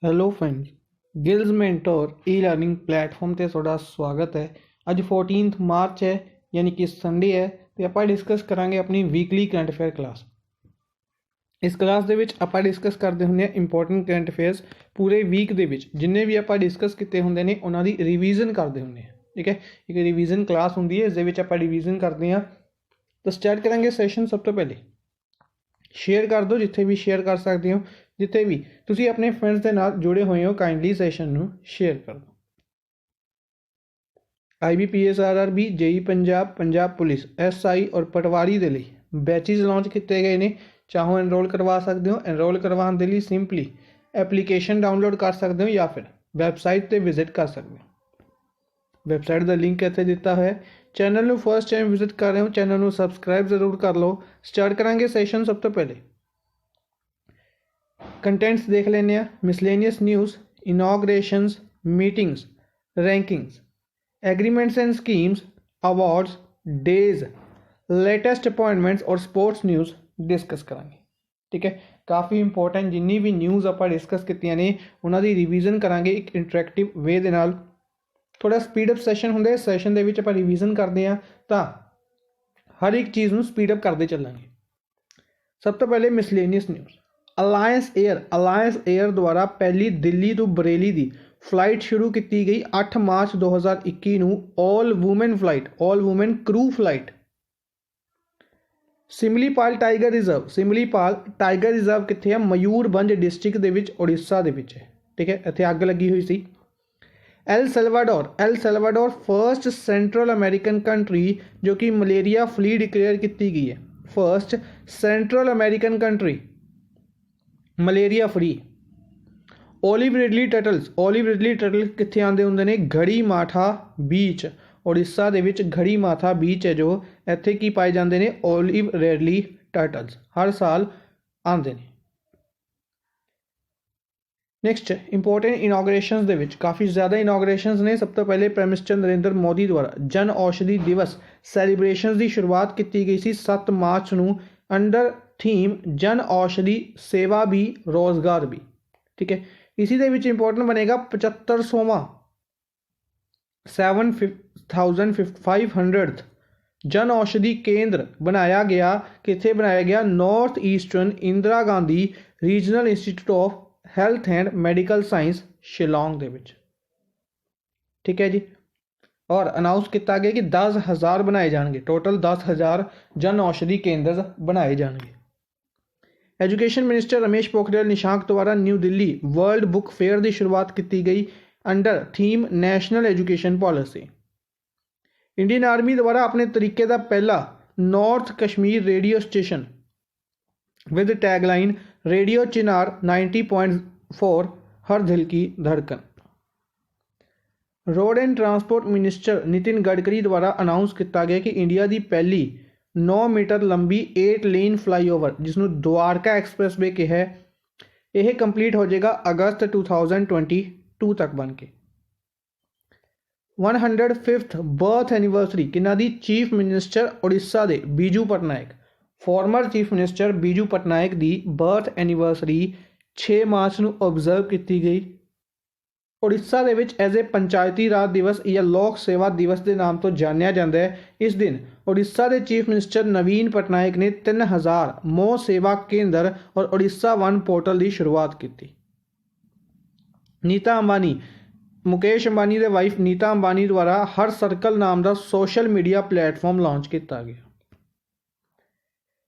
Hello friends, gills mentor e learning platform ਤੇ ਤੁਹਾਡਾ ਸਵਾਗਤ ਹੈ। ਅੱਜ 14 ਮਾਰਚ ਹੈ, ਯਾਨੀ ਕਿ ਸੰਡੇ ਹੈ ਤੇ ਆਪਾਂ ਡਿਸਕਸ ਕਰਾਂਗੇ ਆਪਣੀ ਵੀਕਲੀ ਕਰੰਟ ਅਫੇਅਰ ਕਲਾਸ। ਇਸ ਕਲਾਸ ਦੇ ਵਿੱਚ ਆਪਾਂ ਡਿਸਕਸ ਕਰਦੇ ਹੁੰਦੇ ਆ ਇੰਪੋਰਟੈਂਟ ਕਰੰਟ ਅਫੇਅਰਸ। ਪੂਰੇ ਵੀਕ ਦੇ ਵਿੱਚ ਜਿੰਨੇ ਵੀ ਆਪਾਂ ਡਿਸਕਸ ਕੀਤੇ ਹੁੰਦੇ ਨੇ ਉਹਨਾਂ ਦੀ ਰਿਵੀਜ਼ਨ ਕਰਦੇ ਹੁੰਦੇ ਆ। ਠੀਕ ਹੈ, ਇੱਕ ਰਿਵੀਜ਼ਨ ਕਲਾਸ ਹੁੰਦੀ ਹੈ, ਇਸ ਦੇ ਵਿੱਚ ਆਪਾਂ ਰਿਵੀਜ਼ਨ ਕਰਦੇ ਹਾਂ। ਤਾਂ ਸਟਾਰਟ ਕਰਾਂਗੇ ਸੈਸ਼ਨ। ਸਭ ਤੋਂ ਪਹਿਲੇ शेयर कर दो जिथे भी शेयर कर सकते हो, जिथे भी तुसी अपने फ्रेंड्स के नाल जुड़े हुए हो काइंडली सैशन नू शेयर कर दो। IBPS RRB JEE Punjab, Punjab police SI और पटवारी के लिए बैचेज लॉन्च किए गए हैं। चाहो एनरोल करवा सकते हो। एनरोल करवाने के लिए सिंपली एप्लीकेशन डाउनलोड कर सकते हो या फिर वैबसाइट पर विजिट कर सकते हो। वैबसाइट का लिंक इत्थे दिता है। चैनल ਨੂੰ फर्स्ट टाइम विजिट कर रहे हो, चैनल ਨੂੰ सबसक्राइब जरूर कर लो। स्टार्ट करांगे सैशन। सब तो पहले कंटेंट्स देख लेने। Miscellaneous news, inaugurations, meetings, rankings, agreements and schemes, awards, days, latest appointments और स्पोर्ट्स न्यूज़ डिस्कस करांगे। ठीक है, काफ़ी इंपॉर्टेंट जिन्नी भी न्यूज़ आप डिस्कस कीतियां ने उन्हां दी रिवीजन करांगे एक इंटरैक्टिव वे दे नाल। थोड़ा स्पीडअप सैशन होंगे। सैशन के विच आपां रिवीजन करते हैं तो हर एक चीज़ में स्पीडअप करते चलेंगे। सब तो पहले मिसलेनियस न्यूज़। अलायंस एयर द्वारा पहली दिल्ली तो बरेली की फ्लाइट शुरू की गई 8 मार्च 2021 नूं। All women crew flight. Similipal tiger reserve कित्थे है? मयूरभंज डिस्ट्रिक्ट दे विच उड़ीसा दे विच है। ठीक है, इत्थे अग लगी हुई सी। El Salvador first central American country जो कि मलेरिया फ्री डिक्लेयर की गई है। First central American country malaria free. Olive ridley turtle कित्थे आंदे हुंदे ने? घड़ी माठा बीच, उड़ीसा दे विच घड़ी माठा बीच है जो इत्थे की पाए जांदे ने? ओलिव रिडली टर्टल्स हर साल आंदे ने। नैक्सट इंपोर्टेंट इनॉग्रेशंस दे विच काफ़ी ज़्यादा इनॉग्रेशंस ने। सब तो पहले प्राइम मिनिस्टर नरेंद्र मोदी द्वारा जन औषधि दिवस सैलीब्रेशंस की शुरुआत की गई सी 7 मार्च नूं अंडर थीम जन औषधि सेवा भी रोजगार भी। ठीक है, इसी दे विच इंपोर्टेंट बनेगा 75वां 7500 जन औषधि केंद्र बनाया गया। कित्थे बनाया गया? North eastern Indira Gandhi regional institute of health and medical science Shillong दे विच। ठीक है जी, और अनाउंस किया गया कि 10,000 बनाए जाएंगे। टोटल 10,000 जन औषधि केंद्र बनाए जाएंगे। एजुकेशन मिनिस्टर रमेश पोखरियाल निशंक द्वारा new Delhi world book fair की शुरुआत की गई under theme national education policy. Indian army द्वारा अपने तरीके का पहला north Kashmir radio station with tagline radio Chinar 90.4 हर दिल की धड़कन। Road and transport minister Nitin Gadkari द्वारा अनाउंस किया गया कि इंडिया की पहली 9 मीटर लंबी 8 लेन फ्लाईओवर जिसनों द्वारका एक्सप्रेस वे कहा है, यह कंप्लीट हो जाएगा अगस्त 2022 तक बन के। 105th बर्थ एनिवर्सरी किन्ना दी? चीफ मिनिस्टर उड़ीसा दे Biju Patnaik. Former chief minister Biju Patnaik की बर्थ एनिवर्सरी 6 मार्च को ऑबजर्व की गई। उड़ीसा के विच एज ए पंचायती राज दिवस या लोक सेवा दिवस के नाम तो जानिया जाता है। इस दिन उड़ीसा के चीफ मिनिस्टर नवीन पटनायक ने 3000 मोह सेवा केंद्र और उड़ीसा वन पोर्टल की शुरुआत की। नीता अंबानी, मुकेश अंबानी के वाइफ नीता अंबानी द्वारा हर सर्कल नाम का सोशल मीडिया प्लेटफॉर्म लॉन्च किया गया।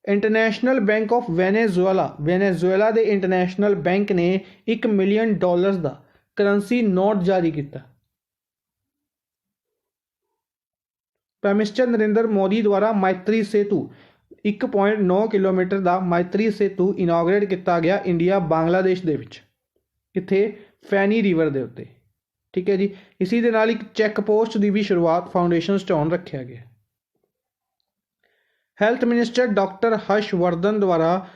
इंटरनेशनल बैंक ऑफ वेनेजुएला के इंटरनेशनल बैंक ने $1 मिलियन का करंसी नोट जारी किया। प्राइम मिनिस्टर नरेंद्र मोदी द्वारा मैत्री सेतु 1.9 किलोमीटर का मैत्री सेतु इनॉग्रेट किया गया इंडिया बांग्लादेश के विच, इत्थे फैनी रिवर के उत्ते। ठीक है जी, इसी दे नाल एक चैक पोस्ट की भी शुरुआत फाउंडेशन स्टोन रखा गया। हेल्थ मिनिस्टर डॉक्टर हर्षवर्धन द्वारा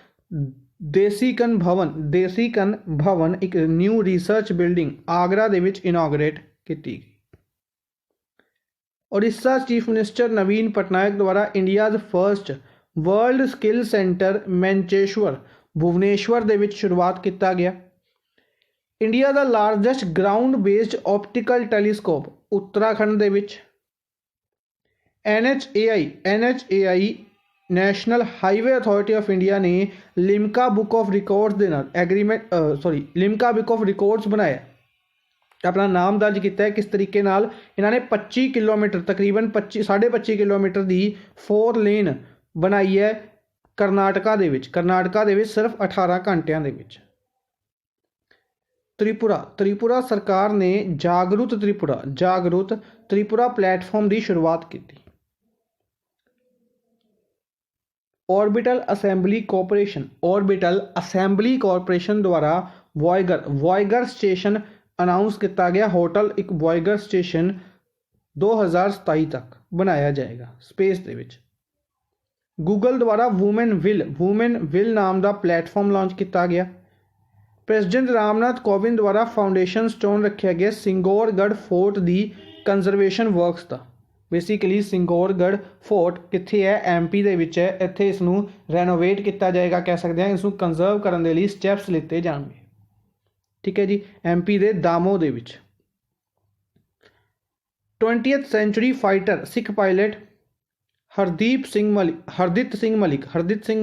देसीकन भवन एक न्यू रिसर्च बिल्डिंग आगरा दे विच इनॉग्रेट की गई। उड़ीसा चीफ मिनिस्टर नवीन पटनायक द्वारा India's first world skill centre Mancheswar Bhubaneswar दे विच शुरुआत किया गया। ਇੰਡੀਆ ਦਾ largest ground based optical telescope Uttarakhand ਦੇ ਵਿੱਚ। NHAI national highway authority of India ਨੇ ਲਿਮਕਾ ਬੁੱਕ ਆਫ ਰਿਕਾਰਡਸ ਦੇ ਨਾਲ ਲਿਮਕਾ ਬੁੱਕ ਆਫ ਰਿਕਾਰਡਸ ਬਣਾਇਆ, ਆਪਣਾ ਨਾਮ ਦਰਜ ਕੀਤਾ ਹੈ। ਕਿਸ ਤਰੀਕੇ ਨਾਲ? ਇਹਨਾਂ ਨੇ 25 ਕਿਲੋਮੀਟਰ ਤਕਰੀਬਨ 25 ਕਿਲੋਮੀਟਰ ਦੀ 4 ਲੇਨ ਬਣਾਈ ਹੈ ਕਰਨਾਟਕਾ ਦੇ ਵਿੱਚ ਸਿਰਫ 18 ਘੰਟਿਆਂ ਦੇ ਵਿੱਚ। ਤ੍ਰਿਪੁਰਾ ਸਰਕਾਰ ਨੇ ਜਾਗਰੂਕ ਤ੍ਰਿਪੁਰਾ ਪਲੇਟਫਾਰਮ ਦੀ ਸ਼ੁਰੂਆਤ ਕੀਤੀ। ऑर्बिटल असेंबली कॉरपोरेशन द्वारा वॉयगर स्टेशन अनाउंस किया गया। होटल एक वॉयगर स्टेशन 2027 तक बनाया जाएगा स्पेस दे विच। गूगल द्वारा वूमेन विल नाम का प्लेटफॉर्म लॉन्च किया गया। प्रेसिडेंट रामनाथ कोविंद द्वारा फाउंडेशन स्टोन रखा गया सिंगौरगढ़ फोर्ट की कंजरवेशन वर्क्स का। बेसिकली सिंगौरगढ़ फोर्ट कित्थे है? MP दे विच है। इत्थे इसनूं रेनोवेट किया जाएगा, कह सकते हैं इसनूं कंजर्व करने के लिए स्टैप्स लिते जाएंगे। ठीक है जी, MP दे दामो दे विच। 20th century fighter Sikh pilot Hardit Singh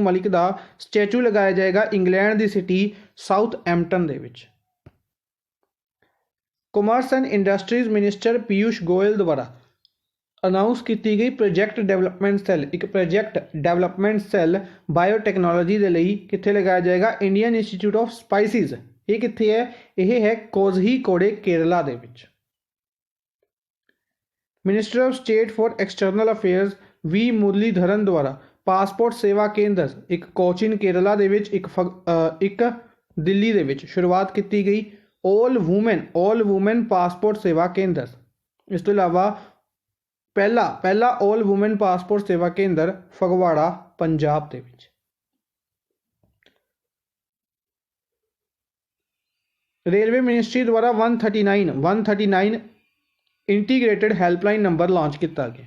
Malik का स्टैचू लगाया जाएगा इंग्लैंड की सिटी साउथहैम्पटन दे विच। Commerce and industries minister Piyush Goyal द्वारा अनाउंस की गई प्रोजेक्ट डेवलपमेंट सैल बायोटैक्नोलॉजी के लिए कित्थे लगाया जाएगा? Indian institute of spices. ये कित्थे है? यह है कोझीकोडे केरला दे विच। Minister of state for external affairs V Muraleedharan द्वारा पासपोर्ट सेवा केंद्र एक कोचीन केरला दे विच एक दिल्ली दे विच शुरुआत की गई। ऑल वूमेन पासपोर्ट सेवा केंद्र। इस तो इलावा पहला ऑल वूमेन पासपोर्ट सेवा केंद्र फगवाड़ा पंजाब दे विच। रेलवे मिनिस्ट्री द्वारा 139 इंटीग्रेटेड हैल्पलाइन नंबर लॉन्च किया गया।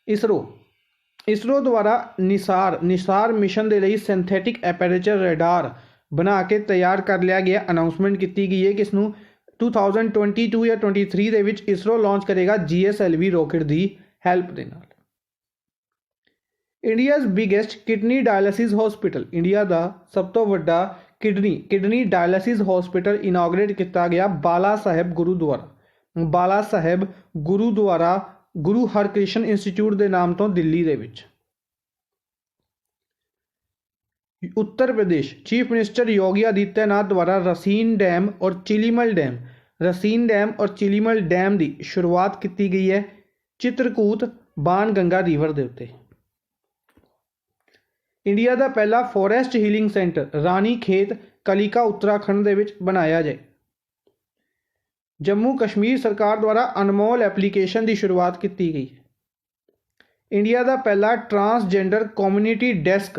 इसरो द्वारा निसार मिशन के लिए सिंथेटिक एपरेचर रेडार बना के तैयार कर लिया गया। अनाउंसमेंट की गई है कि इसनूं 2022 या 23 ਦੇ ਵਿੱਚ इसरो लॉन्च करेगा GSLV रॉकेट की हैल्प ਦੇ ਨਾਲ। India's biggest kidney dialysis hospital India का सब तो वड्डा किडनी डायलिसिस हॉस्पिटल इनॉग्रेट किया गया बाला साहेब गुरुद्वारा गुरु हरकृष्ण इंस्टीट्यूट के नाम तो दिल्ली दे विच। उत्तर प्रदेश चीफ मिनिस्टर योगी आदित्यनाथ द्वारा रसीन डैम और चिलीमल डैम की शुरुआत की गई है चित्रकूट बाणगंगा रिवर के उत्ते। इंडिया का पहला फॉरेस्ट हीलिंग सेंटर रानी खेत कलिका उत्तराखंड के बनाया जाए। जम्मू कश्मीर सरकार द्वारा अनमोल एप्लीकेशन की शुरुआत की गई है। इंडिया का पहला transgender community desk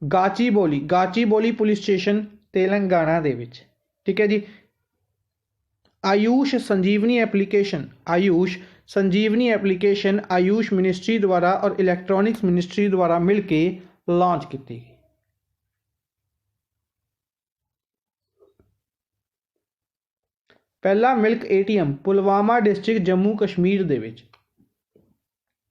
Gachibowli police station Telangana दे विच। ठीक है जी। आयुष संजीवनी एप्लीकेशन आयुष मिनिस्ट्री द्वारा और इलैक्ट्रॉनिक्स मिनिस्ट्री द्वारा मिलकर लॉन्च की गई। पहला milk ATM Pulwama district Jammu Kashmir दे विच।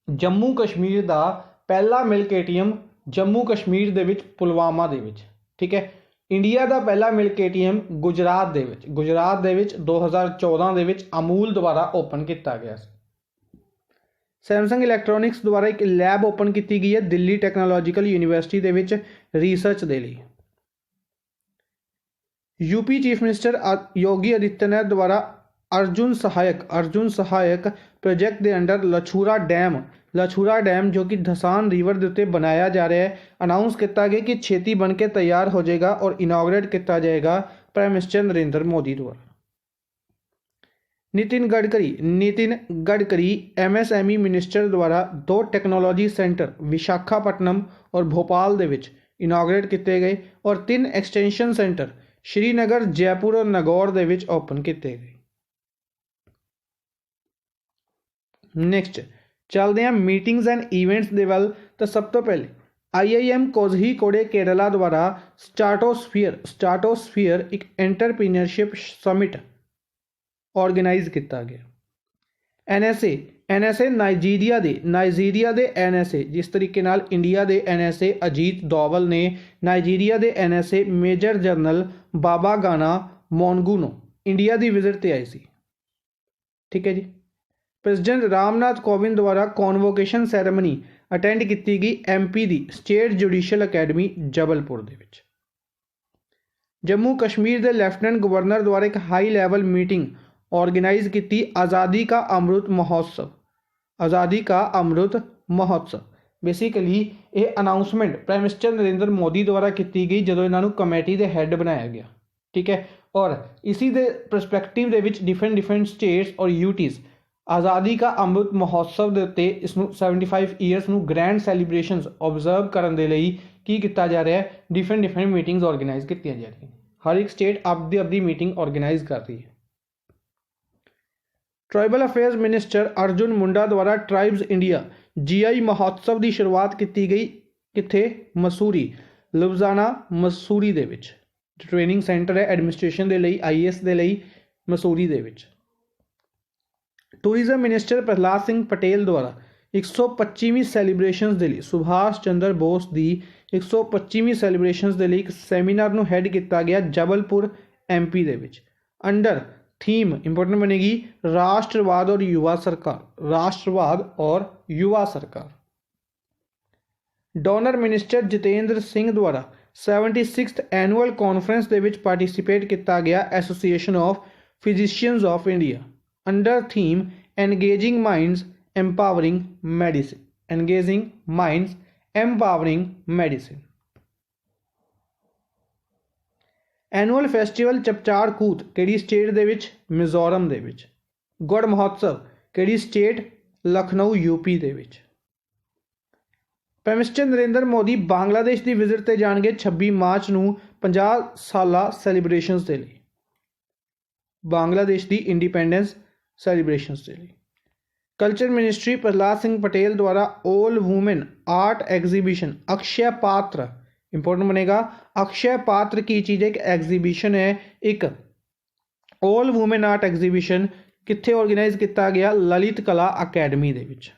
जम्मू कश्मीर का पहला मिल्क ATM जम्मू कश्मीर दे विच पुलवामा दे विच। ठीक है। इंडिया का पहला मिल्क ATM गुजरात दे विच 2014 दे विच अमूल द्वारा ओपन किया गया। सैमसंग इलैक्ट्रॉनिक्स द्वारा एक लैब ओपन की गई है दिल्ली टैक्नोलॉजिकल यूनिवर्सिटी दे विच रिसर्च के लिए। UP chief minister Yogi Adityanath द्वारा अर्जुन सहायक प्रोजेक्ट के अंडर लछूरा डैम जो कि धसान रिवर के उत्ते बनाया जा रहा है अनाउंस किया गया कि छेती बन के तैयार हो जाएगा और इनॉग्रेट किया जाएगा प्राइम मिनिस्टर नरेंद्र मोदी द्वारा। नितिन गडकरी MSME मिनिस्टर द्वारा 2 टेक्नोलॉजी सेंटर विशाखापट्टनम और भोपाल दे विच इनॉग्रेट किए गए और 3 एक्सटेंशन सेंटर श्रीनगर जयपुर और नागौर दे विच ओपन किए गए। नैक्सट चलते हैं मीटिंग्स एंड इवेंट्स दे वल। तो सब तो पहले IIM कोझीकोडे केरला द्वारा स्टार्टोस्फीयर एक एंटरप्रीनियरशिप समिट ऑर्गेनाइज किया गया। NSA नाइजीरिया दे NSA जिस तरीके नाल इंडिया दे NSA अजीत डोवल ने नाइजीरिया दे NSA मेजर जनरल बाबा गाना मोनगुनो इंडिया की विजिट ते आई सी। ठीक है जी। प्रेसिडेंट रामनाथ कोविंद द्वारा कॉन्वोकेशन सैरेमनी अटेंड की गई MP की स्टेट जुडिशियल अकैडमी जबलपुर दे विच। जम्मू कश्मीर के लैफ्टिनेंट गवर्नर द्वारा एक हाई लैवल मीटिंग ऑर्गेनाइज की आज़ादी का अमृत महोत्सव। बेसिकली ये announcement prime minister Narendra Modi द्वारा की गई जो इन्हों कमेटी के हैड बनाया गया। ठीक है। और इसी के परस्पैक्टिव के डिफरेंट स्टेट्स और यूटीज़ आज़ादी का अमृत महोत्सव के उत्ते इसनूं 75 ईयर्स नूं ग्रैंड सैलीब्रेशनस ऑबजर्व करने के लिए की किया जा रहा है। डिफरेंट मीटिंग्स ऑर्गेनाइज की जा रही हैं। हर एक स्टेट अपनी मीटिंग ऑर्गेनाइज कर रही है। Tribal affairs minister Arjun Munda द्वारा ट्राइब्स इंडिया GI महोत्सव की शुरुआत की गई कित्थे मसूरी लुधियाना मसूरी दे विच ट्रेनिंग सेंटर है एडमिनिस्ट्रेशन के लिए IAS के लिए मसूरी दे विच। टूरिज्म मिनिस्टर प्रहलाद सिंह पटेल द्वारा 125वीं सैलीब्रेशनस के लिए सुभाष चंद्र बोस की 125वीं सैलीब्रेशनस के लिए एक सैमीनार नूं हैड किया गया जबलपुर MP दे विच। अंडर थीम इंपोर्टेंट बनेगी राष्ट्रवाद और युवा सरकार। डोनर मिनिस्टर जितेंद्र सिंह द्वारा 76th एनुअल कॉन्फ्रेंस दे विच पार्टिसिपेट किया गया association of physicians of India under theme engaging minds empowering medicine. Annual festival Chapchar Kut किहड़ी स्टेट दे विच मिजोरम दे विच। गुड़ महोत्सव किहड़ी स्टेट लखनऊ UP दे विच। प्राइम मिनिस्टर नरेंद्र मोदी बांग्लादेश की विजिट ते जाणगे 26 मार्च नूं 50 साला सैलीब्रेशनस के लिए बांग्लादेश की इंडिपेंडेंस सैलीब्रेशनस के लिए। कल्चर मिनिस्ट्री प्रहलाद सिंह पटेल द्वारा all women art exhibition Akshay पात्र इंपॉर्टेंट बनेगा। अक्षय पात्र की चीज़ एक एग्जीबिशन है, एक ऑल वुमेन आर्ट एग्जीबिशन कित्थे ऑर्गेनाइज किया गया ललित कला अकैडमी दे विच।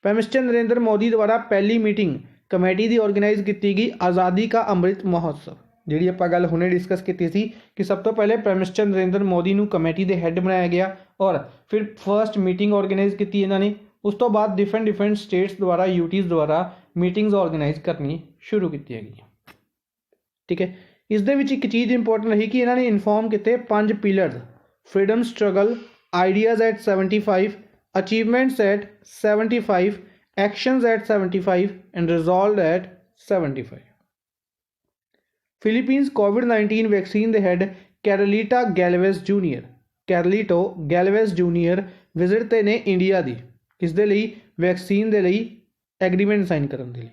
प्राइम मिनिस्टर नरेंद्र मोदी द्वारा पहली मीटिंग कमेटी की ऑर्गेनाइज की गई आज़ादी का अमृत महोत्सव जी आप गल हुणे डिस्कस की थी कि सब तो पहले प्राइम मिनिस्टर नरेंद्र मोदी नूं कमेटी के हैड बनाया गया और फिर फर्स्ट मीटिंग ऑर्गेनाइज की इन्होंने। उस तो बाद डिफरेंट स्टेट्स द्वारा यूटीज़ द्वारा मीटिंग्स ऑर्गेनाइज करनी शुरू की गई। ठीक है। इस दे विच एक चीज़ इंपोर्टेंट रही कि इन्होंने इन्फॉर्म किए 5 pillars freedom struggle ideas at 75 achievements at 75 actions at 75 and resolve at 75। Philippines कोविड-19 वैक्सीन के head Carlito Galvez Junior visit ते ने इंडिया की किस दे लई वैक्सीन के लिए एग्रीमेंट साइन करने के लिए।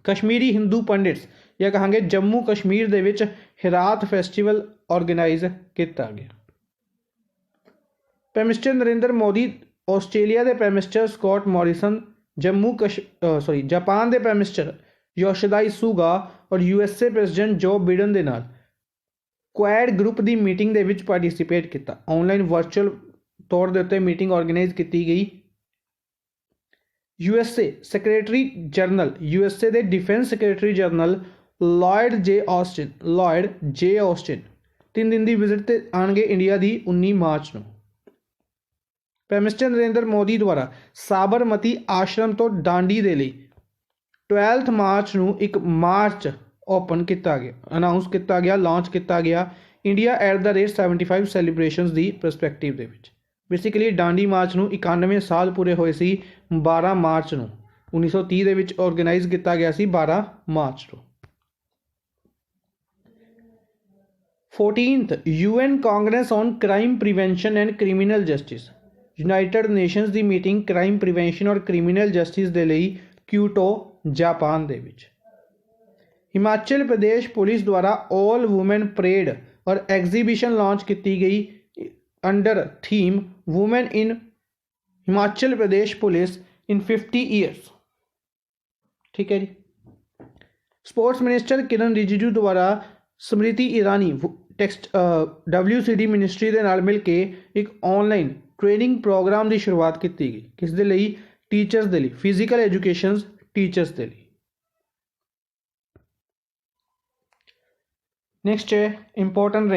कश्मीरी हिंदू पंडिट्स या कहांगे जम्मू कश्मीर दे विच हिरात फैसटिवल ऑर्गेनाइज किया गया। Prime minister Narendra Modi Australia के prime minister Scott Morrison Japan के प्राइम मिनिस्टर योशिदा सुगा और USA प्रेसिडेंट जो बिडन के नाल क्वाड ग्रुप की मीटिंग के विच पार्टिसिपेट किया। ऑनलाइन वर्चुअल तौर के उत्ते मीटिंग ऑर्गेनाइज की गई। USA के डिफेंस सैक्रटरी जनरल लॉयड जे ऑस्टिन 3 दिन की विजिट ते आएंगे इंडिया की 19 मार्च को। प्राइम मिनिस्टर नरेंद्र मोदी द्वारा साबरमती आश्रम तो डांडी के लिए 12 मार्च को एक मार्च ओपन किया गया अनाउंस किया गया लॉन्च किया गया इंडिया एट द रेट 75 सैलीब्रेशनस की परस्पैक्टिव दे विच। बेसिकली डांडी मार्च को 91 साल पूरे होए सी 12 मार्च को 1930 दे विच ऑर्गेनाइज किया गया सी 12 मार्च को। 14th UN Congress on crime prevention and criminal justice United Nations की मीटिंग क्राइम प्रिवेंशन और क्रिमिनल जस्टिस के लिए क्यूटो जापान दे विच। हिमाचल प्रदेश पुलिस द्वारा ऑल वुमेन परेड और एग्जीबिशन लॉन्च की गई under theme women in Himachal Pradesh police in 50 years। ठीक है जी। स्पोर्ट्स मिनिस्टर किरण रिजिजू द्वारा Smriti Irani text WCD ministry ਦੇ ਨਾਲ ਮਿਲ ਕੇ ਇੱਕ ਆਨਲਾਈਨ ਟ੍ਰੇਨਿੰਗ ਪ੍ਰੋਗਰਾਮ ਦੀ ਸ਼ੁਰੂਆਤ ਕੀਤੀ ਗਈ। ਕਿਸ ਦੇ ਲਈ? ਟੀਚਰਸ ਦੇ ਲਈ, ਫਿਜ਼ੀਕਲ ਐਜੂਕੇਸ਼ਨ ਟੀਚਰਸ ਦੇ ਲਈ। ਨੈਕਸਟ ਹੈ ਇੰਪੋਰਟੈਂਟ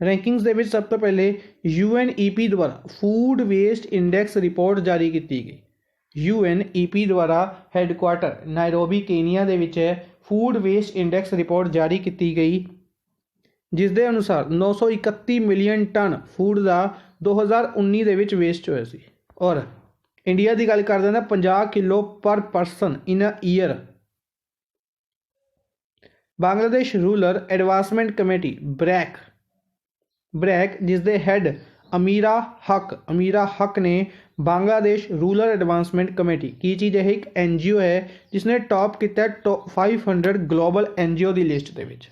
ਰੈਂਕਿੰਗਸ ਦੇ ਵਿੱਚ ਸਭ ਤੋਂ ਪਹਿਲੇ UNEP ਦੁਆਰਾ ਫੂਡ ਵੇਸਟ ਇੰਡੈਕਸ ਰਿਪੋਰਟ ਜਾਰੀ ਕੀਤੀ ਗਈ। UNEP ਦੁਆਰਾ ਹੈੱਡਕੁਆਟਰ ਨਾਇਰੋਬੀ ਕੇਨੀਆ ਦੇ ਵਿੱਚ ਹੈ। ਫੂਡ ਵੇਸਟ ਇੰਡੈਕਸ ਰਿਪੋਰਟ ਜਾਰੀ ਕੀਤੀ ਗਈ, ਜਿਸ ਦੇ ਅਨੁਸਾਰ 931 ਮਿਲੀਅਨ ਟਨ ਫੂਡ ਦਾ 2019 ਦੇ ਵਿੱਚ ਵੇਸਟ ਹੋਇਆ ਸੀ। ਔਰ ਇੰਡੀਆ ਦੀ ਗੱਲ ਕਰਦੇ ਹਾਂ 50 kilo per person in a year. Bangladesh rural advancement committee BRAC ਜਿਸ ਦੇ ਹੈੱਡ ਅਮੀਰਾ ਹਕ ਨੇ ਬਾਂਗਲਾਦੇਸ਼ ਰੂਰਲ ਐਡਵਾਂਸਮੈਂਟ ਕਮੇਟੀ ਕੀ ਚੀਜ਼ ਹੈ? ਇੱਕ NGO ਹੈ ਜਿਸ ਨੇ ਟੌਪ ਕੀਤਾ 500 ਗਲੋਬਲ NGO ਦੀ ਲਿਸਟ ਦੇ ਵਿੱਚ।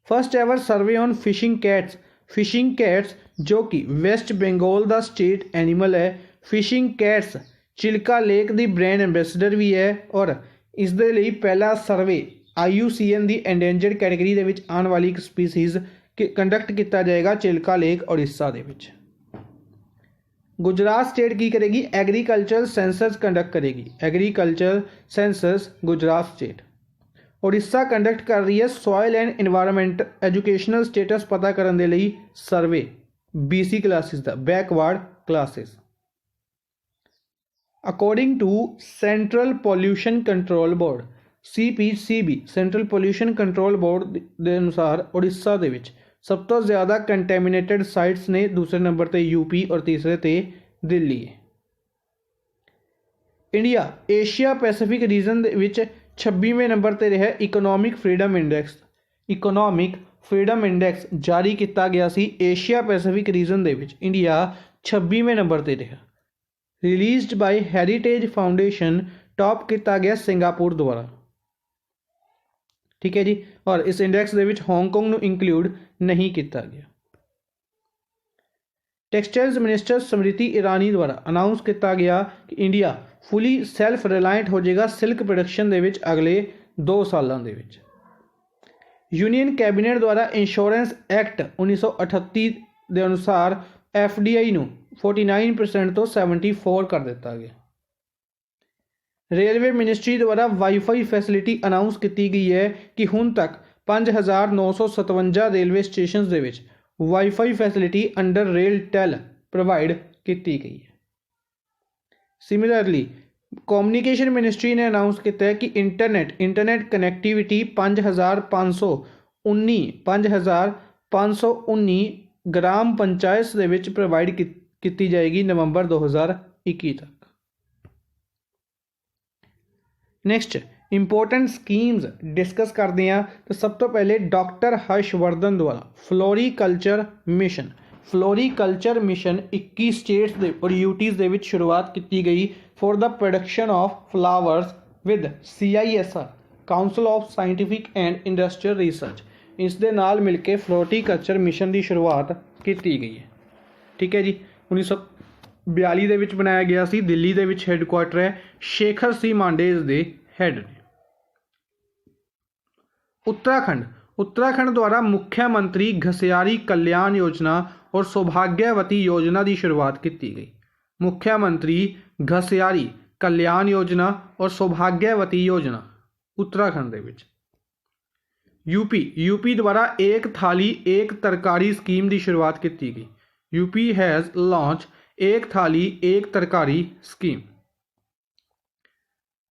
First ever survey on fishing cats जो कि वेस्ट बंगाल का स्टेट एनिमल है। फिशिंग कैट्स चिल्का लेक की ब्रांड एंबेसडर भी है और इस दे लई पहला सर्वे IUCN की एंडेंजर्ड कैटेगरी दे विच आने वाली एक स्पीसीज़ कंडक्ट किया जाएगा चिल्का लेक उड़ीसा दे विच। गुजरात स्टेट की करेगी? एग्रीकल्चर सेंसस कंडक्ट करेगी। Agriculture census Gujarat state. Orissa conduct कर रही है soil and environment educational status पता करने के लिए सर्वे BC क्लासेस का backward classes. According to central pollution control board CPCB central pollution control board के अनुसार उड़ीसा दे विच सब तो ज़्यादा कंटैमीनेटेड साइट्स ने। दूसरे नंबर पर UP और तीसरे ते दिल्ली है। इंडिया एशिया पैसिफिक रीजन दे विच 26वें नंबर पर रहा। इकोनॉमिक फ्रीडम इंडैक्स जारी किया गया सी एशिया पैसिफिक रीजन दे विच इंडिया 26वें नंबर पर रहा। Released by heritage foundation top किया गया सिंगापुर द्वारा। ठीक है जी। और इस इंडैक्स दे विच हांगकांग नूं इंक्लूड नहीं किया गया। टैक्सटाइल्स मिनिस्टर स्मृति ईरानी द्वारा अनाउंस किया गया कि इंडिया फुली सैल्फ रिलायंट हो जाएगा सिल्क प्रोडक्शन दे विच अगले 2 सालों दे विच। यूनियन कैबिनेट द्वारा इंश्योरेंस एक्ट 1938 के अनुसार FDI नूं 49% तो 74 कर दिता गया। रेलवे मिनिस्ट्री द्वारा वाईफाई फैसिलिटी अनाउंस की गई है कि हुण तक 5957 रेलवे स्टेशन दे विच wifi facility under RailTel provide की गई है। सिमिलरली कम्युनिकेशन मिनिस्ट्री ने अनाउंस किया है कि इंटरनेट कनैक्टिविटी 5519 ग्राम पंचायत दे विच प्रोवाइड की जाएगी नवंबर 2021 तक। नैक्सट इंपोर्टेंट स्कीम्स डिस्कस करते हैं तो सब तो पहले डॉक्टर हर्षवर्धन द्वारा फ्लोरीकल्चर मिशन 21 स्टेट्स और यूटीज़ दे विच शुरुआत की गई for the production of flowers with CISR council of scientific and industrial research. इस दे नाल मिल के फ्लोरीकल्चर मिशन की शुरुआत की गई है। ठीक है जी। 1942 दे विच बनाया गया सी। दिल्ली दे विच हैडकुआटर है। शेखर C मांडेज दे हैड ने। उत्तराखंड द्वारा मुख्यमंत्री घसियारी कल्याण योजना और सौभाग्यवती योजना की शुरुआत की गई। मुख्यमंत्री घसियारी कल्याण योजना और सौभाग्यवती योजना उत्तराखंड दे विच। यूपी द्वारा एक थाली एक तरकारी स्कीम की शुरुआत की गई। यूपी हैज़ लॉन्च एक थाली एक तरकारी स्कीम।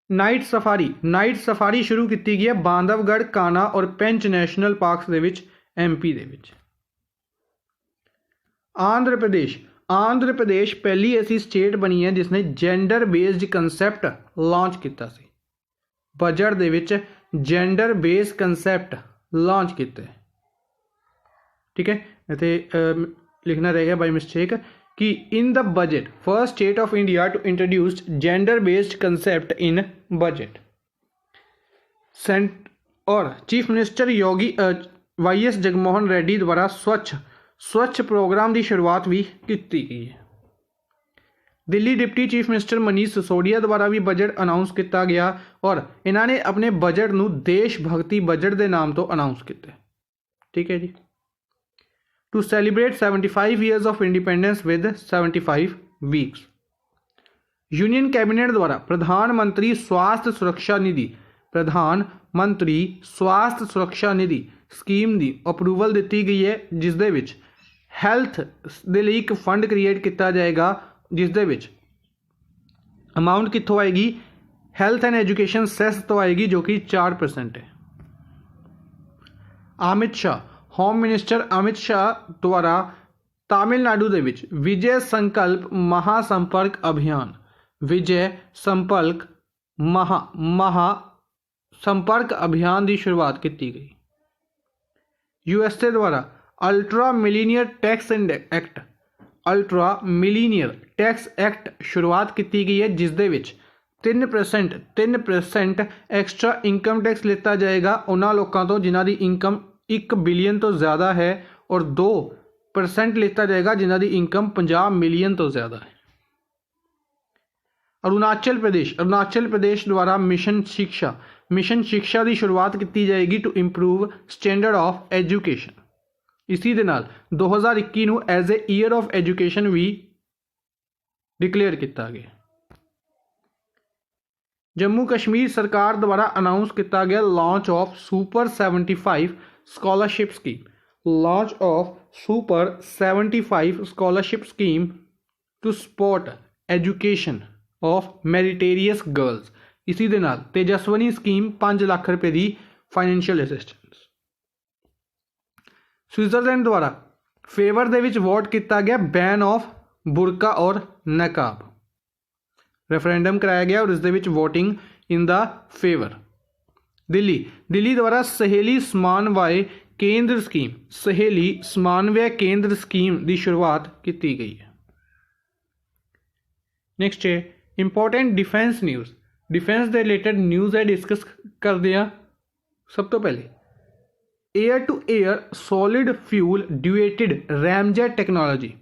नाइट सफारी शुरू की गई है बांधवगढ़ काना और पेंच नैशनल पार्क्स दे विच MP दे विच। आंध्र प्रदेश पहली ऐसी स्टेट बनी है जिसने जेंडर बेस्ड कंसैप्ट लॉन्च किया सी। बजट दे विच जेंडर बेस्ड कंसैप्ट लॉन्च किया। ठीक है। इत्थे लिखना रह गया बाई मिस्टेक कि in the budget first state of India to introduce gender based concept in budget. और chief minister Yogi YS Jaganmohan Reddy द्वारा स्वच्छ प्रोग्राम की शुरुआत भी की गई है। Delhi deputy chief minister Manish Sisodia द्वारा भी बजट अनाउंस किया गया और इन्होंने अपने बजट ਨੂੰ देश भगती बजट के नाम तो अनाउंस किया। ठीक है जी। To celebrate 75 years of independence with 75 weeks. Union cabinet द्वारा प्रधानमंत्री स्वास्थ्य सुरक्षा निधि स्कीम की अप्रूवल दी गई है, जिस दे विच हैल्थ दे लई एक फंड क्रिएट किया जाएगा, जिस दे विच अमाउंट कितों आएगी, हैल्थ एंड एजुकेशन सैस तो आएगी जो कि 4% है। अमित शाह, होम मिनिस्टर अमित शाह द्वारा तमिलनाडु दे विच विजय संकल्प महासंपर्क अभियान संपर्क अभियान की शुरुआत की गई। यूएसए द्वारा अल्ट्रा मिलीनियर टैक्स एक्ट शुरुआत की गई है, जिस दे विच 3% एक्स्ट्रा इनकम टैक्स लेता जाएगा उन्होंने लोगों तो जिन्हों की इनकम 1 बिलियन तो ज़्यादा है और 2% लेता जाएगा जिन्हों की इनकम 50 मिलियन तो ज़्यादा है। अरुणाचल प्रदेश द्वारा मिशन शिक्षा की शुरुआत की जाएगी to improve standard of education. इसी दे नाल 2021 नूं as a year of education भी डिक्लेयर किया गया। जम्मू कश्मीर सरकार द्वारा अनाउंस किया गया launch of super 75 scholarship scheme to support education of meritorious girls. इसी दे नाल तेजस्वनी स्कीम 5 लाख रुपए की फाइनेंशियल असिस्टेंस। स्विट्जरलैंड द्वारा फेवर दे विच वोट किया गया बैन ऑफ बुरका और नकाब। रेफरेंडम कराया गया और इसदे विच voting in the favour. Delhi द्वारा सहेली समन्वय केंद्र स्कीम की शुरुआत की गई है। नेक्स्ट है इंपॉर्टेंट डिफेंस न्यूज़। डिफेंस के रिलेटेड न्यूज़ है डिस्कस करते हैं। सब तो पहले air to air solid fuel ड्यूएटेड ramjet technology.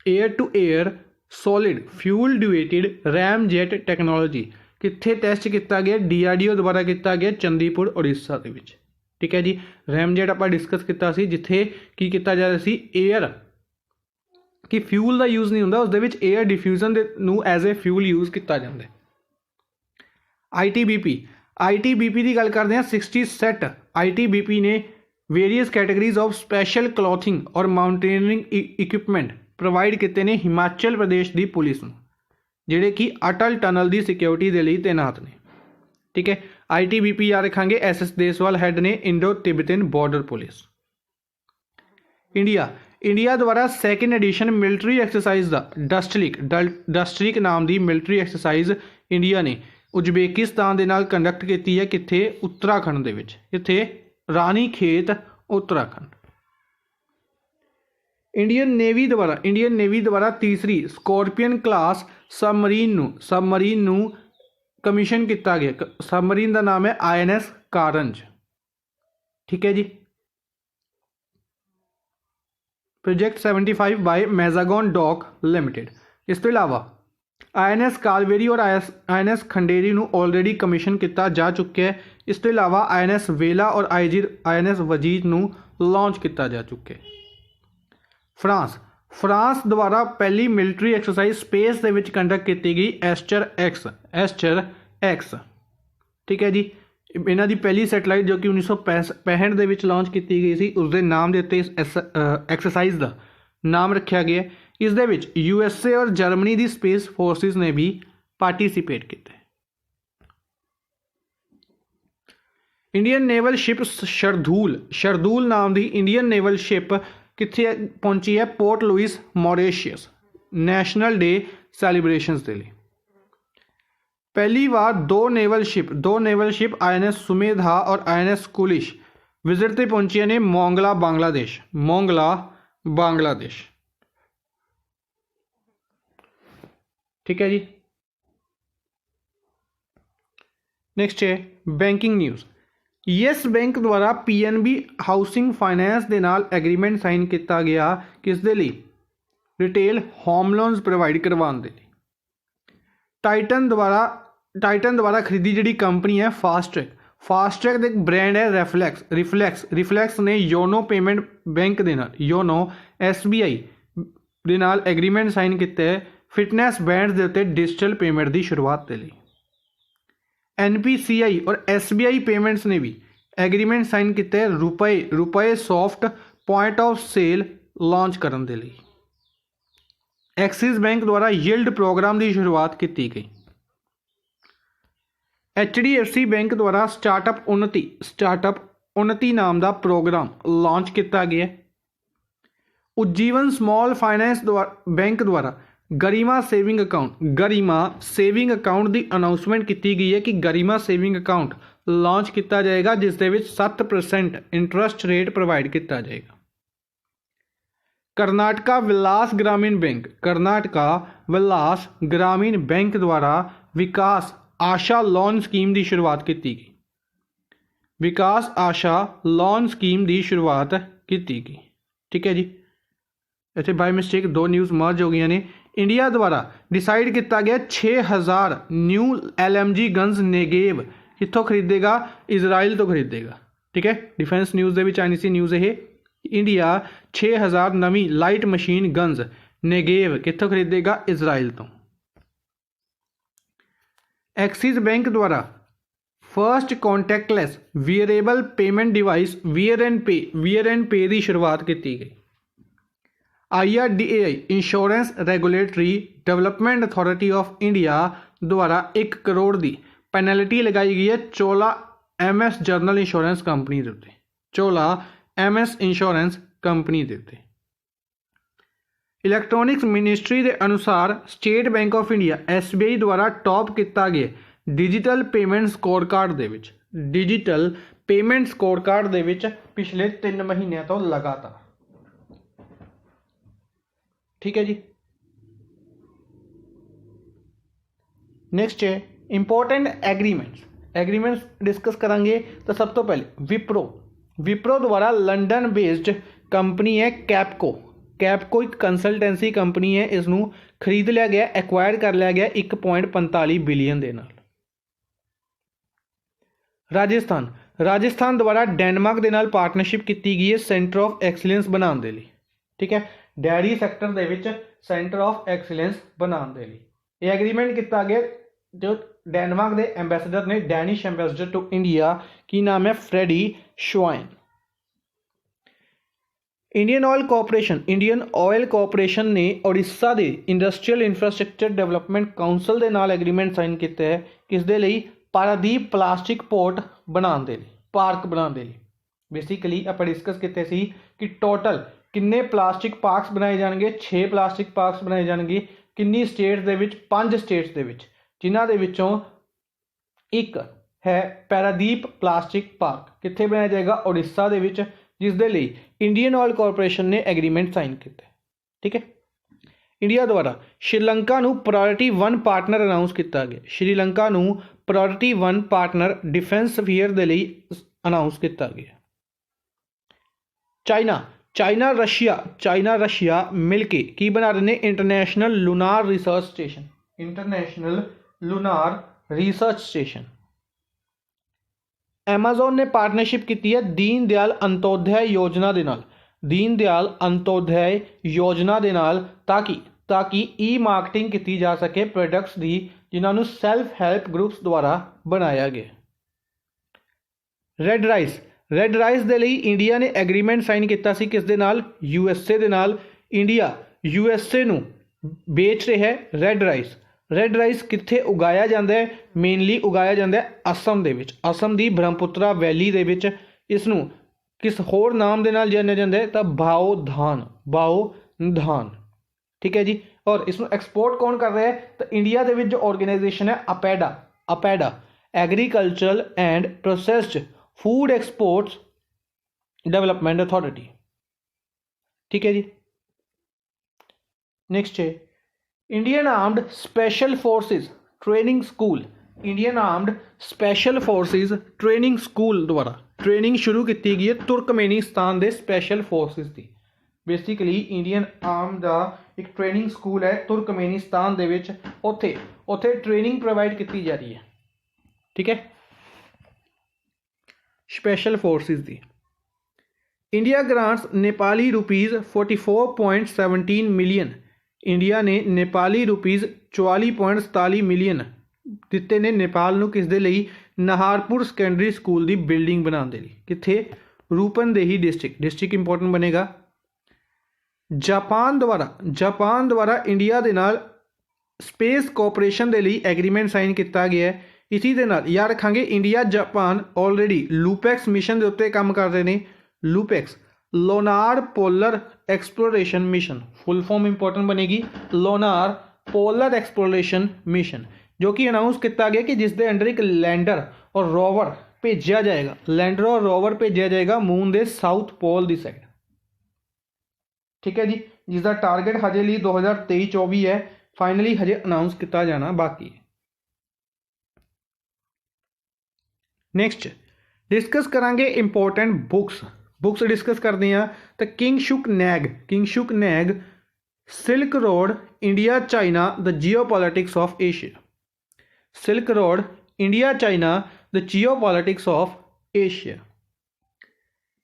Air to air solid fuel ड्यूएटेड रैमजेट टेक्नोलॉजी कित्थे टेस्ट किया गया? DRDO द्वारा किया गया चंदीपुर उड़ीसा के विच। ठीक है जी। रैमजेट आप डिस्कस किया जिथे की किया जा रहा सी एयर कि फ्यूल का यूज़ नहीं होंदा, उसदे विच एयर डिफ्यूजन नूं एज ए फ्यूल यूज़ किया जाता है। ITBP की गल करते हैं। 60 सेट ITBP ने वेरीअस कैटेगरीज ऑफ स्पैशल क्लॉथिंग और माउंटेनियरिंग इक्विपमेंट प्रोवाइड किए ने हिमाचल प्रदेश की पुलिस नूं, जिहड़े कि अटल टनल की सिक्योरिटी के लिए तैनात ने। ठीक है। ITBP याद रखांगे। SS देसवाल हैड ने Indo Tibetan border police. India द्वारा 2nd एडिशन मिलिट्री एक्सरसाइज का डस्टलिक नाम की मिलिट्री एक्सरसाइज इंडिया ने उज्बेकिस्तान के नाल कंडक्ट की है। कित्थे? उत्तराखंड दे विच। इत्थे रानी खेत उत्तराखंड। इंडियन नेवी द्वारा तीसरी स्कॉर्पियन क्लास सबमरीन नूं कमीशन किया गया। सबमरीन का नाम है INS कारंज। ठीक है जी। Project 75 by Mazagon dock limited. इस तो इलावा INS कालवेरी और INS खंडेरी नूं ऑलरेडी कमीशन किया जा चुका है। इस तो इलावा INS वेला और INS वजीद नूं लॉन्च किया जा चुका है। फ्रांस द्वारा पहली मिलिट्री एक्सरसाइज स्पेस दे विच कंडक्ट की गई एस्टर एक्स। ठीक है जी। इन्हां दी पहली सैटेलाइट जो कि 1965 दे विच लॉन्च की गई सी, उसके नाम के उत्ते इस एक्सरसाइज का नाम रखा गया। इस दे विच USA और जर्मनी की स्पेस फोर्सिस ने भी पार्टिसिपेट किया। इंडियन नेवल शिप शरदूल नाम की इंडियन नेवल शिप कित्थे पहुंची है? Port Louis Mauritius national day celebrations के लिए। पहली बार दो नेवल शिप INS सुमेधा और INS कुलिश विजिट पर पहुंची ने मोंगला बांग्लादेश। ठीक है जी। नेक्स्ट है बैंकिंग न्यूज़। येस बैंक द्वारा PNB हाउसिंग फाइनेंस के नाल एग्रीमेंट साइन किया गया। किस दे लई? रिटेल होम लोन्स प्रोवाइड करवाने के लिए। टाइटन द्वारा खरीदी जी कंपनी है फास्ट्रैक का एक ब्रांड है रिफ्लैक्स ने योनो पेमेंट बैंक के नाल योनो SBI ਦੇ ਨਾਲ एग्रीमेंट साइन किया है फिटनेस बैंड के उत्ते डिजिटल पेमेंट की शुरुआत के लिए। NPCI और SBI पेमेंट्स ने भी एग्रीमेंट साइन किया है रुपए soft point of sale launch करने के लिए। एक्सिस बैंक द्वारा यील्ड प्रोग्राम की शुरुआत की गई। HDFC बैंक द्वारा स्टार्टअप उन्नति नाम का प्रोग्राम लॉन्च किया गया। उज्जीवन स्मॉल फाइनेंस बैंक द्वारा गरिमा सेविंग अकाउंट की अनाउंसमेंट की गई है कि गरिमा सेविंग अकाउंट लॉन्च किया जाएगा जिस दे विच 7% इंटरस्ट रेट प्रोवाइड किया जाएगा। कर्नाटका विलास ग्रामीण बैंक द्वारा विकास आशा लोन स्कीम की शुरुआत की गई। विकास आशा लोन स्कीम की शुरुआत की गई। ठीक है जी, इतने बाय मिस्टेक दो न्यूज़ मर्ज हो गई ने। इंडिया द्वारा डिसाइड किया गया 6000 न्यू LMG गन्स नेगेव कितों खरीदेगा, इजराइल तो खरीदेगा। ठीक है, डिफेंस न्यूज़ के आनी सी न्यूज़ ये इंडिया 6000 नवी लाइट मशीन गन्स नेगेव कितों खरीदेगा, इजराइल तो। एक्सिस बैंक द्वारा first contactless wearable payment device wear and pay की शुरुआत की गई। IRDAI insurance regulatory development authority of India द्वारा 1 करोड़ की पेनल्टी लगाई गई है Chola MS general insurance company के उत्ते। चोला MS इंश्योरेंस कंपनी के उत्ते। इलैक्ट्रॉनिक्स मिनिस्ट्री के अनुसार state bank of India SBI द्वारा टॉप किया गया डिजिटल पेमेंट स्कोर कार्ड दे विच पिछले 3 महीनों तो लगातार। ठीक है जी, नेक्स्ट है इंपॉर्टेंट एग्रीमेंट्स डिस्कस करांगे। तो सब तो पहले विप्रो द्वारा लंडन बेस्ड कंपनी है कैपको एक कंसल्टेंसी कंपनी है, इसनों खरीद लिया गया, एक्वायर कर लिया गया 1.45 बिलियन के नाल। राजस्थान द्वारा डेनमार्क के नाल पार्टनरशिप की गई है सेंटर ऑफ एक्सीलेंस बनाने के लिए। ठीक है, dairy sector they which centre of excellence बनाने के लिए यह एग्रीमेंट किया गया। जो डेनमार्क के एंबेसडर ने डैनिश एंबेसडर टू इंडिया की नाम है फ्रेडी श्वाइन। इंडियन ऑयल कॉरपोरेशन ने उड़ीसा के इंडस्ट्रीयल इंफ्रास्ट्रक्चर डेवलपमेंट काउंसिल के नाल एग्रीमेंट साइन किया है किस दे लई पारादीप प्लास्टिक पार्क बनाने के लिए। बेसिकली आप डिस्कस किए सी कि टोटल किन्ने प्लास्टिक पार्क्स बनाए जाएंगे, 6 प्लास्टिक पार्क्स बनाए जाएंगे। किन्नी स्टेट्स दे विच 5 स्टेट्स दे विच, जिन्हां दे विचों एक है पैरादीप प्लास्टिक पार्क कित्थे बनाया जाएगा, उड़ीसा दे विच, जिस दे लई इंडियन ऑयल कॉरपोरेशन ने एग्रीमेंट साइन किया। ठीक है, इंडिया द्वारा श्रीलंका नूं प्रायोरिटी 1 पार्टनर अनाउंस किया गया। श्रीलंका नूं प्रायोरिटी 1 पार्टनर डिफेंस स्फीयर दे लई अनाउंस किया गया। चाइना रशिया मिलके की बना रहे हैं international lunar research station. Amazon ने पार्टनरशिप की है दीनदयाल अंत्योदय योजना दे नाल ताकि ई मार्केटिंग की जा सके प्रोडक्ट्स की जिन्होंने सैल्फ हैल्प ग्रुप्स द्वारा बनाया गया। रेड राइस दे लई इंडिया ने एग्रीमेंट साइन किया सी किस दे नाल, USA दे नाल। इंडिया USA नूं बेच रहा है रेड राइस कित्थे उगाया जाता है, मेनली उगाया जाता है असम दे विच, असम दी ब्रह्मपुत्रा वैली दे विच। इसनूं किस होर नाम दे नाल जानिया जाता है तो बाओ धान। ठीक है जी, और इसनूं एक्सपोर्ट कौन कर रहा है तो इंडिया दे विच जो ऑर्गेनाइजेशन है APEDA agricultural and processed food exports development authority. ठीक है जी, नेक्स्ट है Indian armed special forces training school द्वारा ट्रेनिंग शुरू की गई है तुर्कमेनिस्तान के स्पेशल फोर्सेस की। ਬੇਸਿਕਲੀ ਇੰਡੀਅਨ ਆਰਮ ਦਾ ਇੱਕ ਟ੍ਰੇਨਿੰਗ ਸਕੂਲ ਹੈ ਤੁਰਕਮੇਨਿਸਤਾਨ ਦੇ ਵਿੱਚ, ਉੱਥੇ ਟ੍ਰੇਨਿੰਗ ਪ੍ਰੋਵਾਈਡ ਕੀਤੀ ਜਾ ਰਹੀ ਹੈ। ਠੀਕ ਹੈ, ਸਪੈਸ਼ਲ ਫੋਰਸਿਸ ਦੀ। India grants Nepali rupees 44.17 million, India ਨੇ ਨੇਪਾਲੀ ਰੁਪੀਜ਼ 44.47 ਮਿਲੀਅਨ ਦਿੱਤੇ ਨੇ ਨੇਪਾਲ ਨੂੰ, ਕਿਸ ਦੇ ਲਈ? ਨਾਹਰਪੁਰ ਸੈਕੰਡਰੀ ਸਕੂਲ ਦੀ ਬਿਲਡਿੰਗ ਬਣਾਉਣ ਦੇ ਲਈ। ਕਿੱਥੇ? ਰੂਪਨਦੇਹੀ ਡਿਸਟ੍ਰਿਕਟ ਇੰਪੋਰਟੈਂਟ ਬਣੇਗਾ। ਜਾਪਾਨ ਦੁਆਰਾ ਇੰਡੀਆ ਦੇ ਨਾਲ ਸਪੇਸ ਕੋਆਪਰੇਸ਼ਨ ਦੇ ਲਈ ਐਗਰੀਮੈਂਟ ਸਾਈਨ ਕੀਤਾ ਗਿਆ ਹੈ। ਇसी ਦੇ ਨਾਲ ਯਾਦ ਰੱਖਾਂਗੇ India Japan already LUPEX mission ਦੇ ਉੱਤੇ ਕੰਮ ਕਰ ਰਹੇ ਨੇ। LUPEX lunar polar exploration mission, full form important ਬਣੇਗੀ ਲੋਨਾਰ ਪੋਲਰ ਐਕਸਪਲੋਰੇਸ਼ਨ ਮਿਸ਼ਨ, ਜੋ ਕਿ ਅਨਾਊਂਸ ਕੀਤਾ ਗਿਆ ਕਿ ਜਿਸ ਦੇ ਅੰਡਰ ਇੱਕ ਲੈਂਡਰ ਔਰ ਰੋਵਰ ਭੇਜਿਆ ਜਾਏਗਾ, ਲੈਂਡਰ ਔਰ ਰੋਵਰ ਭੇਜਿਆ ਜਾਏਗਾ ਮੂਨ ਦੇ ਸਾਊਥ ਪੋਲ ਦੀ ਸਾਈਡ। ਠੀਕ ਹੈ ਜੀ, ਜਿਸ ਦਾ ਟਾਰਗੇਟ ਹਜੇ ਲਈ 2023-24 ਹੈ, ਫਾਈਨਲੀ ਹਜੇ ਅਨਾਊਂਸ ਕੀਤਾ ਜਾਣਾ ਬਾਕੀ ਹੈ। ਨੈਕਸਟ ਡਿਸਕਸ ਕਰਾਂਗੇ ਇੰਪੋਰਟੈਂਟ ਬੁੱਕਸ ਡਿਸਕਸ ਕਰਦੇ ਹਾਂ। ਤਾਂ Kingshuk Nag silk road India China the geopolitics of Asia, silk road India China the geopolitics of Asia.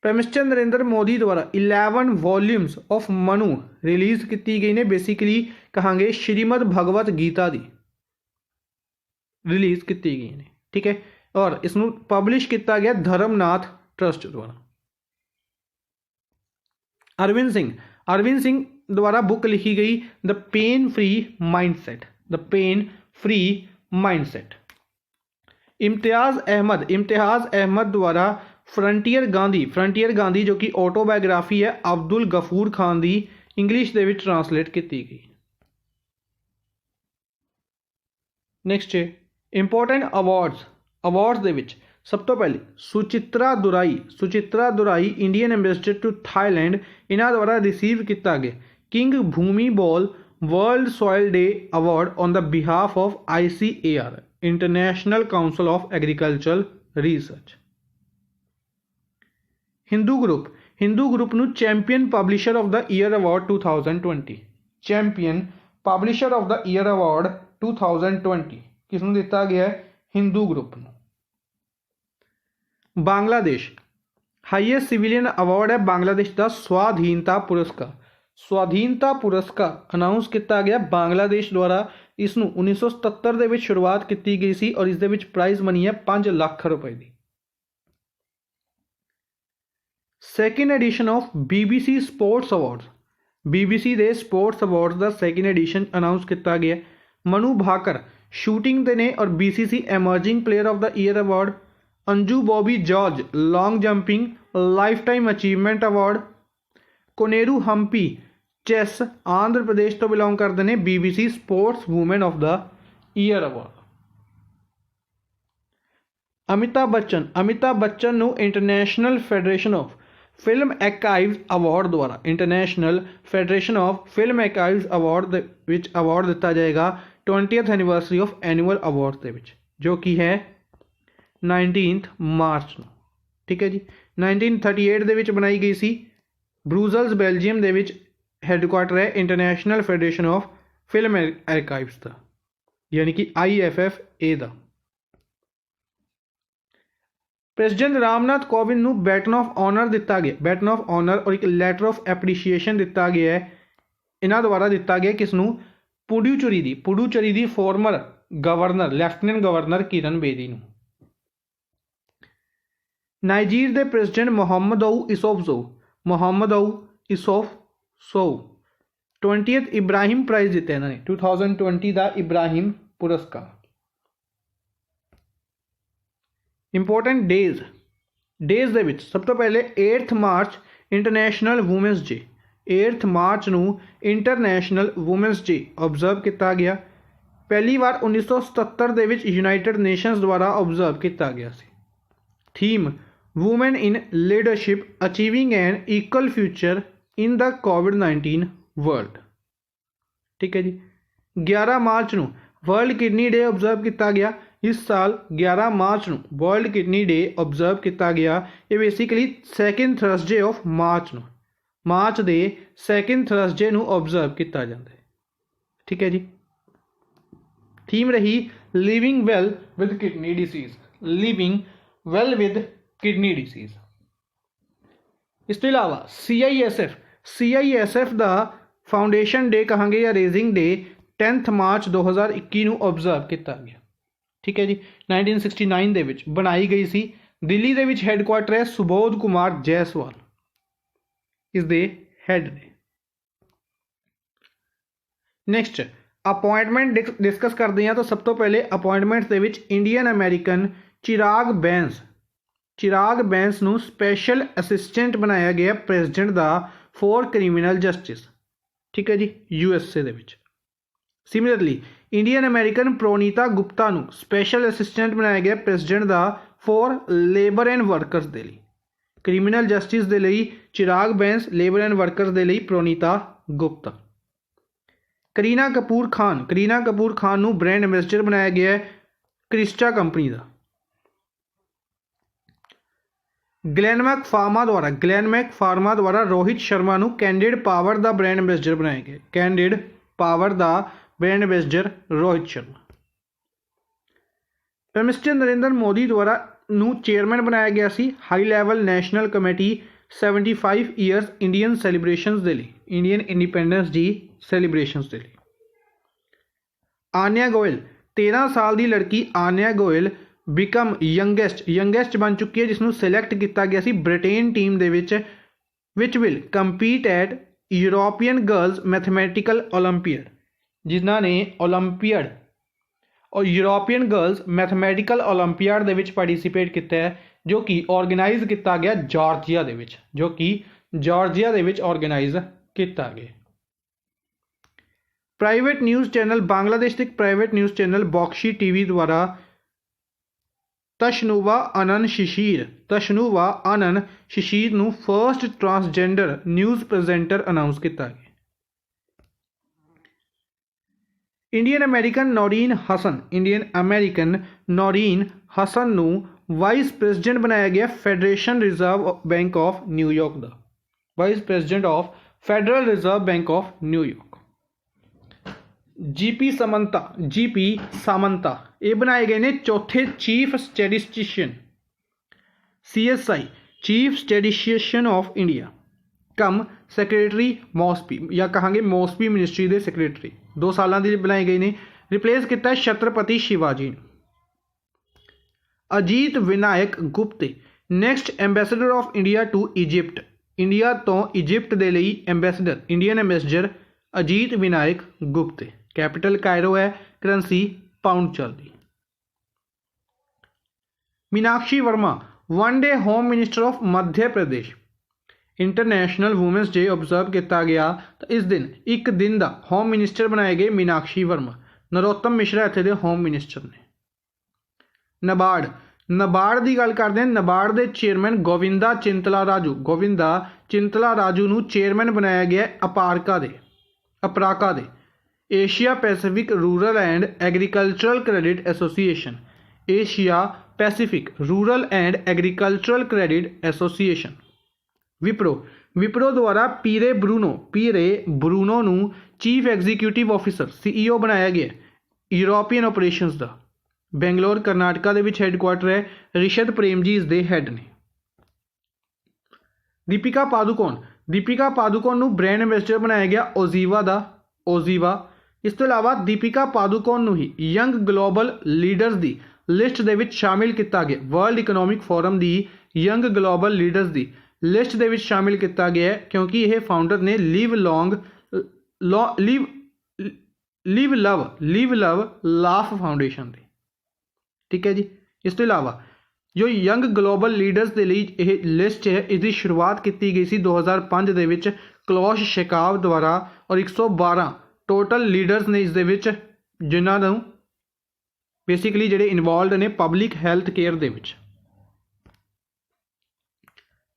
Prime minister Narendra Modi ਦੁਆਰਾ 11 ਵੋਲਿਊਮਸ ਆਫ ਮਨੂ ਰਿਲੀਜ਼ ਕੀਤੀ ਗਈ ਨੇ। ਬੇਸਿਕਲੀ ਕਹਾਂਗੇ ਸ਼੍ਰੀਮਦ ਭਗਵਤ ਗੀਤਾ ਦੀ ਰਿਲੀਜ਼ ਕੀਤੀ ਗਈ ਨੇ। ਠੀਕ ਹੈ, ਔਰ ਇਸ ਨੂੰ ਪਬਲਿਸ਼ ਕੀਤਾ ਗਿਆ ਧਰਮਨਾਥ ਟਰਸਟ ਦੁਆਰਾ। ਅਰਵਿੰਦ ਸਿੰਘ ਦੁਆਰਾ ਬੁੱਕ ਲਿਖੀ ਗਈ the pain free mindset. Imtiaz Ahmed ਦੁਆਰਾ ਫਰੰਟੀਅਰ ਗਾਂਧੀ ਜੋ ਕਿ ਆਟੋਬਾਇਓਗ੍ਰਾਫੀ ਹੈ ਅਬਦੁਲ ਗਫੂਰ ਖਾਨ ਦੀ, ਇੰਗਲਿਸ਼ ਦੇ ਵਿੱਚ ਟਰਾਂਸਲੇਟ ਕੀਤੀ ਗਈ। ਨੈਕਸਟ ਇੰਪੋਰਟੈਂਟ ਅਵਾਰਡਸ ਦੇ ਵਿੱਚ ਸਭ ਤੋਂ ਪਹਿਲੇ Suchitra Durai Indian ambassador to Thailand, ਇਹਨਾਂ ਦੁਆਰਾ ਰਿਸੀਵ ਕੀਤਾ ਗਿਆ king Bhumibol world soil day award on the behalf of ICAR international council of agricultural research. Hindu group ਨੂੰ champion publisher of the year award 2020, champion publisher of the year award 2020 ਕਿਸ ਨੂੰ ਦਿੱਤਾ ਗਿਆ? Hindu group ਨੂੰ। Bangladesh highest civilian award ਹੈ ਬਾਂਗਲਾਦੇਸ਼ ਦਾ ਸਵਾਧੀਨਤਾ ਪੁਰਸਕਾਰ announce ਕੀਤਾ ਗਿਆ ਬਾਂਗਲਾਦੇਸ਼ ਦੁਆਰਾ। ਇਸ ਨੂੰ 1977 ਦੇ ਵਿੱਚ ਸ਼ੁਰੂਆਤ ਕੀਤੀ ਗਈ ਸੀ ਔਰ ਇਸ ਦੇ ਵਿੱਚ ਪ੍ਰਾਈਜ਼ ਮਨੀ ਹੈ 5 ਲੱਖ ਰੁਪਏ ਦੀ। Second edition of BBC sports awards, BBC ਦੇ ਸਪੋਰਟਸ ਅਵਾਰਡਸ ਦਾ ਸੈਕਿੰਡ ਐਡੀਸ਼ਨ ਅਨਾਊਂਸ ਕੀਤਾ ਗਿਆ। ਮਨੂ ਭਾਕਰ ਸ਼ੂਟਿੰਗ ਦੇ ਨੇ ਔਰ BCC emerging player of the year award. Anju Bobby George long jumping lifetime achievement award. Koneru Humpy chess Andhra Pradesh ਤੋਂ ਬਿਲੋਂਗ ਕਰਦੇ ਨੇ, BBC sports woman of the year award. Amitabh Bachchan ਨੂੰ international federation of film archives award ਦੁਆਰਾ international federation of film archives award ਦੇ ਵਿੱਚ award ਦਿੱਤਾ ਜਾਏਗਾ 20th anniversary of annual award ਦੇ ਵਿੱਚ, ਜੋ ਕਿ ਹੈ 19 ਮਾਰਚ ਨੂੰ। ਠੀਕ ਹੈ ਜੀ, 1938 ਦੇ ਵਿੱਚ ਬਣਾਈ ਗਈ ਸੀ। ਬਰੂਜ਼ਲਸ ਬੈਲਜੀਅਮ ਦੇ ਵਿੱਚ ਹੈੱਡਕੁਆਟਰ ਹੈ international federation of film archives ਦਾ, ਯਾਨੀ ਕਿ IFFA ਦਾ। ਪ੍ਰੈਜ਼ੀਡੈਂਟ ਰਾਮਨਾਥ ਕੋਵਿੰਦ ਨੂੰ ਬੈਟਨ ਆਫ ਆਨਰ ਦਿੱਤਾ ਗਿਆ, ਬੈਟਨ ਆਫ ਆਨਰ ਔਰ ਇੱਕ ਲੈਟਰ ਆਫ ਐਪਰੀਸ਼ੀਏਸ਼ਨ ਦਿੱਤਾ ਗਿਆ ਹੈ। ਇਹਨਾਂ ਦੁਆਰਾ ਦਿੱਤਾ ਗਿਆ ਕਿਸ ਨੂੰ? ਪੁਡੂਚੇਰੀ ਦੀ former governor lieutenant governor Kiran Bedi ਨੂੰ। ਨਾਈਜੀਰ ਦੇ president Mohamed Issoufou 20th Ibrahim prize ਜਿੱਤਿਆ ਇਹਨਾਂ ਨੇ, 2020 ਦਾ ਇਬਰਾਹਿਮ ਪੁਰਸਕਾਰ। ਇੰਪੋਰਟੈਂਟ ਡੇਜ਼ ਦੇ ਵਿੱਚ ਸਭ ਤੋਂ ਪਹਿਲੇ 8th March international women's day, 8th March ਨੂੰ ਇੰਟਰਨੈਸ਼ਨਲ ਵੂਮੈਨਸ ਡੇ ਓਬਜ਼ਰਵ ਕੀਤਾ ਗਿਆ। ਪਹਿਲੀ ਵਾਰ 1977 ਦੇ ਵਿੱਚ ਯੂਨਾਈਟਿਡ ਨੇਸ਼ਨਸ ਦੁਆਰਾ ਓਬਜ਼ਰਵ ਕੀਤਾ ਗਿਆ ਸੀ। Theme woman in leadership achieving N equal future in the COVID-19 world. ਠੀਕ ਹੈ ਜੀ, 11 ਮਾਰਚ ਨੂੰ ਵਰਲਡ ਕਿਡਨੀ ਡੇ ਓਬਜ਼ਰਵ ਕੀਤਾ ਗਿਆ। ਇਸ ਸਾਲ 11 ਮਾਰਚ ਨੂੰ ਵਰਲਡ ਕਿਡਨੀ ਡੇ ਓਬਜ਼ਰਵ ਕੀਤਾ ਗਿਆ। ਇਹ basically second Thursday of March ਨੂੰ मार्च के सैकेंड थर्सडे ਨੂੰ ऑब्जर्व किया जाता है। ठीक है जी। थीम रही living well with kidney disease, living well with kidney disease. इस तो इलावा CISF का फाउंडेशन डे कहांगे या रेजिंग डे 10 मार्च 2021 ਨੂੰ ऑब्जर्व किया गया। ठीक है जी। 1969 ਦੇ ਵਿੱਚ बनाई गई सी। दिल्ली ਦੇ ਵਿੱਚ हैडकुआटर है सुबोध कुमार जायसवाल इस दे हैड ने। नैक्सट अपॉइंटमेंट डिस्कस करते हैं। तो सब तो पहले अपॉइंटमेंट के इंडियन अमेरिकन चिराग बैंस नूं स्पैशल असिस्टेंट बनाया गया प्रेजिडेंट का फॉर क्रिमिनल जस्टिस। ठीक है जी। USA दे विच। Similarly Indian American Pronita Gupta नूं स्पैशल असिस्टेंट बनाया गया प्रेजिडेंट का फॉर लेबर एंड वर्कर्स दे लई। क्रिमिनल जस्टिस दे लई Chirag Bains, labour and workers दे लई प्रोनीता गुप्ता। करीना कपूर खान नूं ब्रांड एम्बेसडर बनाया गया है क्रिस्टा कंपनी का। ग्लैनमैक फार्मा द्वारा रोहित शर्मा नूं कैंडिड पावर का ब्रांड एम्बेसडर बनाया गया। कैंडिड पावर का brand ambassador Rohit Sharma. Prime minister Narendra Modi द्वारा नूं चेयरमैन बनाया गया सी high level national committee 75 years Indian celebrations दे लई, इंडियन इंडिपेंडेंस डे सैलीब्रेशनस दे लई। आन्या गोयल 13 साल की लड़की आन्या गोयल बिकम यंगेस्ट बन चुकी है जिसनों सिलैक्ट किया गया सी ब्रिटेन टीम दे विच will compete at European girls mathematical olympiad, जिन्हों ने ओलंपियड और यूरोपियन गर्ल्स मैथमैटिकल ओलंपियाड दे विच पार्टिसिपेट किया है जो कि ऑर्गेनाइज किया गया जॉर्जिया दे विच, ऑर्गेनाइज किया गया। प्राइवेट न्यूज़ चैनल बांग्लादेश के प्राइवेट न्यूज़ चैनल बॉक्शी टीवी द्वारा तशनुवा अनन शिशीर नूं first transgender news presenter announce किया गया। इंडियन अमेरिकन नौरीन हसन नूं वाइस प्रेजिडेंट बनाया गया federation reserve bank of New York का, vice president of federal reserve bank of New York. G P Samanta ये बनाए गए ने चौथे chief statistician CSI chief statistician of India cum secretary MoSPI या कहांगे मॉस्पी मिनिस्ट्री के सैक्रटरी 2 सालों के लिए बनाए गए ने। रिप्लेस किया Chhatrapati Shivaji. Ajit Vinayak Gupte next ambassador of India to Egypt, India तो इजिप्ट के लिए ambassador Indian ambassador Ajit Vinayak Gupte. Capital Cairo है, करंसी पाउंड चलती। Meenakshi Verma one day home minister of Madhya Pradesh. International women's day observe किया गया तो इस दिन एक दिन का होम मिनिस्टर बनाए गए मीनाक्षी वर्मा। नरोत्तम मिश्रा इत्थे दे होम मिनिस्टर ने। नबार्ड की गल करते हैं। नबार्ड के चेयरमैन गोविंदा चिंतला राजू नूं चेयरमैन बनाया गया अपराका दे Asia Pacific rural and agricultural credit association, Asia Pacific rural and agricultural credit association. Wipro द्वारा पीरे ब्रूनो नूं चीफ एग्जीक्यूटिव ऑफिसर CEO बनाया गया यूरोपियन ऑपरेशंस का। बेंगलोर कर्नाटका दे विच हैडकुआटर है, रिशद प्रेम जी इसके हैड ने। दीपिका पादुकोण नूं ब्रांड एंबेसडर बनाया गया ओजीवा। इस तो इलावा दीपिका पादुकोण नूं ही यंग ग्लोबल लीडर्स की लिस्ट दे विच शामिल किया गया। वर्ल्ड इकोनॉमिक फोरम की यंग ग्लोबल लीडर्स की लिस्ट दे विच शामिल किया गया है क्योंकि यह फाउंडर ने लिव लव लाफ फाउंडेशन दी। ठीक है जी। इस तो इलावा जो यंग ग्लोबल लीडर्स के लिए यह लिस्ट है इसकी शुरुआत की गई सी 2005 दे विच क्लॉश शेकाव द्वारा और 112 टोटल लीडर्स ने इस जिन्होंने बेसिकली जिहड़े इनवॉल्व ने पब्लिक हैल्थ केयर दे विच।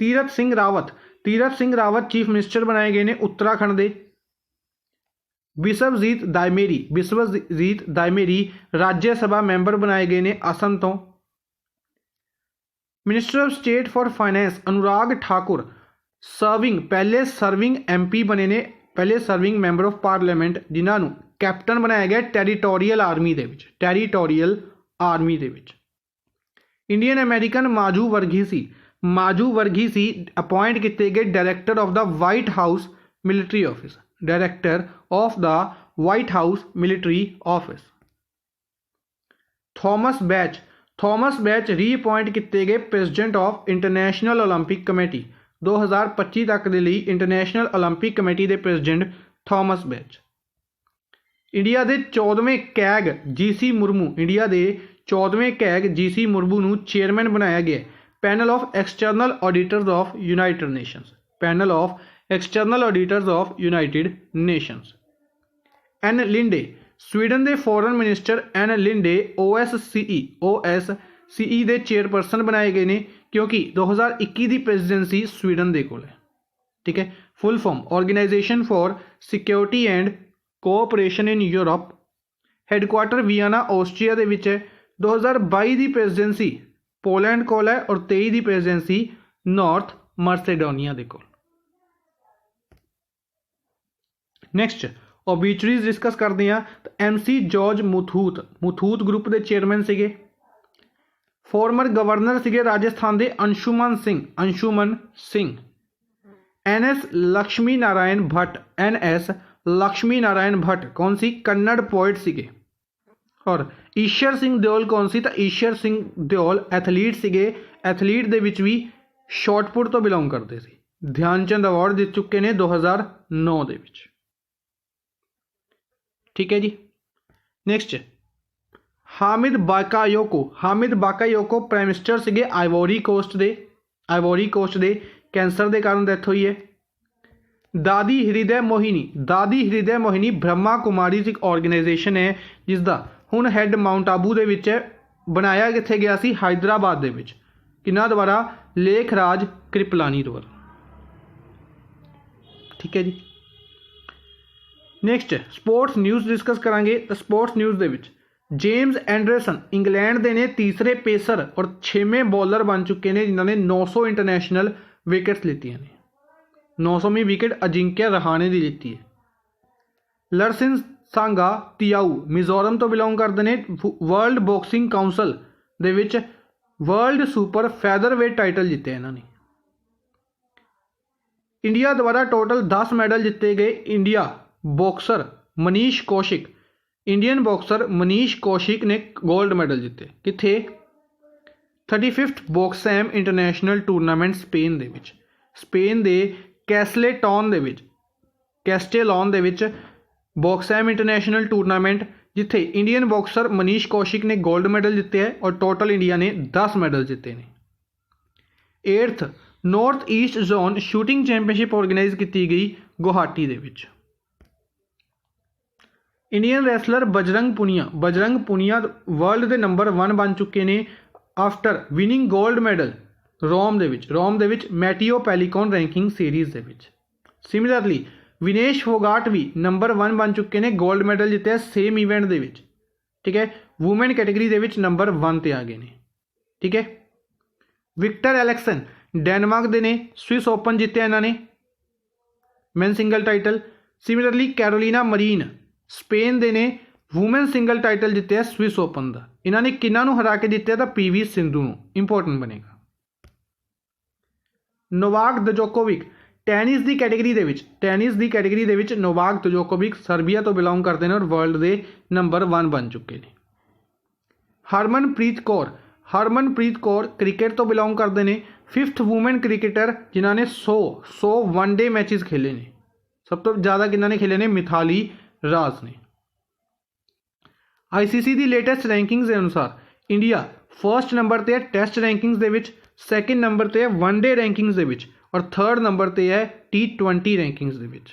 तीरथ सिंह रावत चीफ मिनिस्टर बनाए गए ने उत्तराखंड के। विश्वजीत दायमेरी राज्य सभा मैंबर बनाए गए ने असम तो। Minister of state for finance Anurag Thakur पहले सर्विंग MP बने ने, पहले सर्विंग मैंबर ऑफ पार्लीमेंट जिन्होंने कैप्टन बनाया गया टैरीटोरीयल आर्मी दे विच, टैरीटोरीयल आर्मी दे विच। Indian American Maju Varghese appoint किए गए director of the White House military office, director of the White House military office. Thomas Bach reappoint किए गए president of international olympic committee 2025 तक के लिए इंटरनेशनल ओलंपिक कमेटी के प्रेजिडेंट थॉमस बैच। इंडिया के 14वें कैग GC मुर्मू, इंडिया के 14वें कैग GC मुर्मू नूं चेयरमैन बनाया गया panel of external auditors of United Nations, panel of external auditors of United Nations. Ann Linde Sweden के foreign minister Ann Linde OSCE के chairperson बनाए गए हैं क्योंकि 2021 की प्रेजिडेंसी स्वीडन के कोल है। ठीक है, full form organisation for security and cooperation in Europe, headquarter Vienna Austria के विच है। 2022 की प्रेजिडेंसी पोलैंड कोल है और 23 की प्रेजिडेंसी नॉर्थ मर्सेडोनिया के कोल। नैक्सट ओबीचुरीज डिस्कस करते हैं तो MC जॉर्ज मुथूत ग्रुप के चेयरमैन से। फॉर्मर गवर्नर से राजस्थान के अंशुमन सिंह। NS लक्ष्मी नारायण भट्ट कौन सी कन्नड़ पोइट से। और ईश्वर सिंह देओल कौन सी, तो ईश्वर सिंह देओल एथलीट से, एथलीट दे विच भी शॉटपुट तो बिलोंग करते थे। ध्यानचंद अवार्ड जीत चुके ने 2009 दे विच। ठीक है जी। Next Hamed Bakayoko prime minister से आइवोरी कोस्ट के कैंसर के कारण डेथ हुई है। दादी हृदय मोहिनी ब्रह्मा कुमारी एक ऑर्गेनाइजेशन है जिसका हुण हैड माउंट आबू दे विच बनाया कित्थे गया सी, हैदराबाद दे विच, किन्हां द्वारा लेखराज कृपलानी द्वारा। ठीक है जी। नैक्सट स्पोर्ट्स न्यूज़ डिस्कस करांगे। तो स्पोर्ट्स न्यूज़ दे विच जेम्स एंडरसन इंग्लैंड के ने तीसरे पेसर और 6वें बॉलर बन चुके हैं जिन्होंने 900 इंटरनेशनल विकेट्स लीतियां ने। 900वीं विकेट अजिंक्य रहाणे की लीती है। लरसिन सांगा तियाऊ मिजोरम तो बिलोंग करते हैं। वर्ल्ड बॉक्सिंग काउंसल दे विच वर्ल्ड सुपर फैदरवेट टाइटल जीते इन्होंने। इंडिया द्वारा टोटल 10 मेडल जीते गए। इंडियन बॉक्सर मनीष कौशिक ने गोल्ड मेडल जीते किथे 35th बॉक्सैम इंटरनेशनल टूरनामेंट स्पेन के कैस्टेलॉन दे विच बॉक्सैम इंटरनेशनल टूरनामेंट जिथे इंडियन बॉक्सर मनीष कौशिक ने गोल्ड मेडल जीते हैं और टोटल इंडिया ने 10 मेडल जीते हैं। 8th north east zone shooting championship organise की गई गुवाहाटी दे विच। Indian wrestler Bajrang Punia world के नंबर 1 बन चुके हैं after winning gold medal Rome दे विच मैटियो पेलिकॉन रैंकिंग सीरीज़ दे विच। सिमिलरली विनेश फोगाट भी नंबर 1 बन चुके हैं, गोल्ड मेडल जीते सेम इवेंट दे विच। ठीक है, वूमेन कैटेगरी दे विच नंबर 1 ते आ गए हैं। ठीक है, विक्टर एलेक्सन डेनमार्क के ने स्विस ओपन जीते इन्होंने man single title. Similarly Carolina Marin Spain दे ने वूमेन सिंगल टाइटल जीते स्विस ओपन का। इन्होंने किन्हों हरा के जीते तो PV सिंधु इंपोर्टेंट बनेगा। नोवाक जोकोविक टेनिस की कैटेगरी दे विच नोवाक जोकोविक सर्बिया तो बिलोंग करते हैं और वर्ल्ड के नंबर 1 बन चुके हैं। हरमनप्रीत कौर क्रिकेट तो बिलोंग करते हैं। 5th वूमेन क्रिकेटर जिन्होंने 100 वनडे मैचेस खेले ने। सब तो ज़्यादा किन्होंने खेले ने मिथाली राज ने। ICC की लेटेस्ट रैंकिंग्स के अनुसार इंडिया फर्स्ट नंबर पर है टेस्ट रैंकिंग्स दे विच, सैकेंड नंबर पर है वनडे रैंकिंग्स दे विच और थर्ड नंबर पर है T20 रैंकिंग्स दे विच।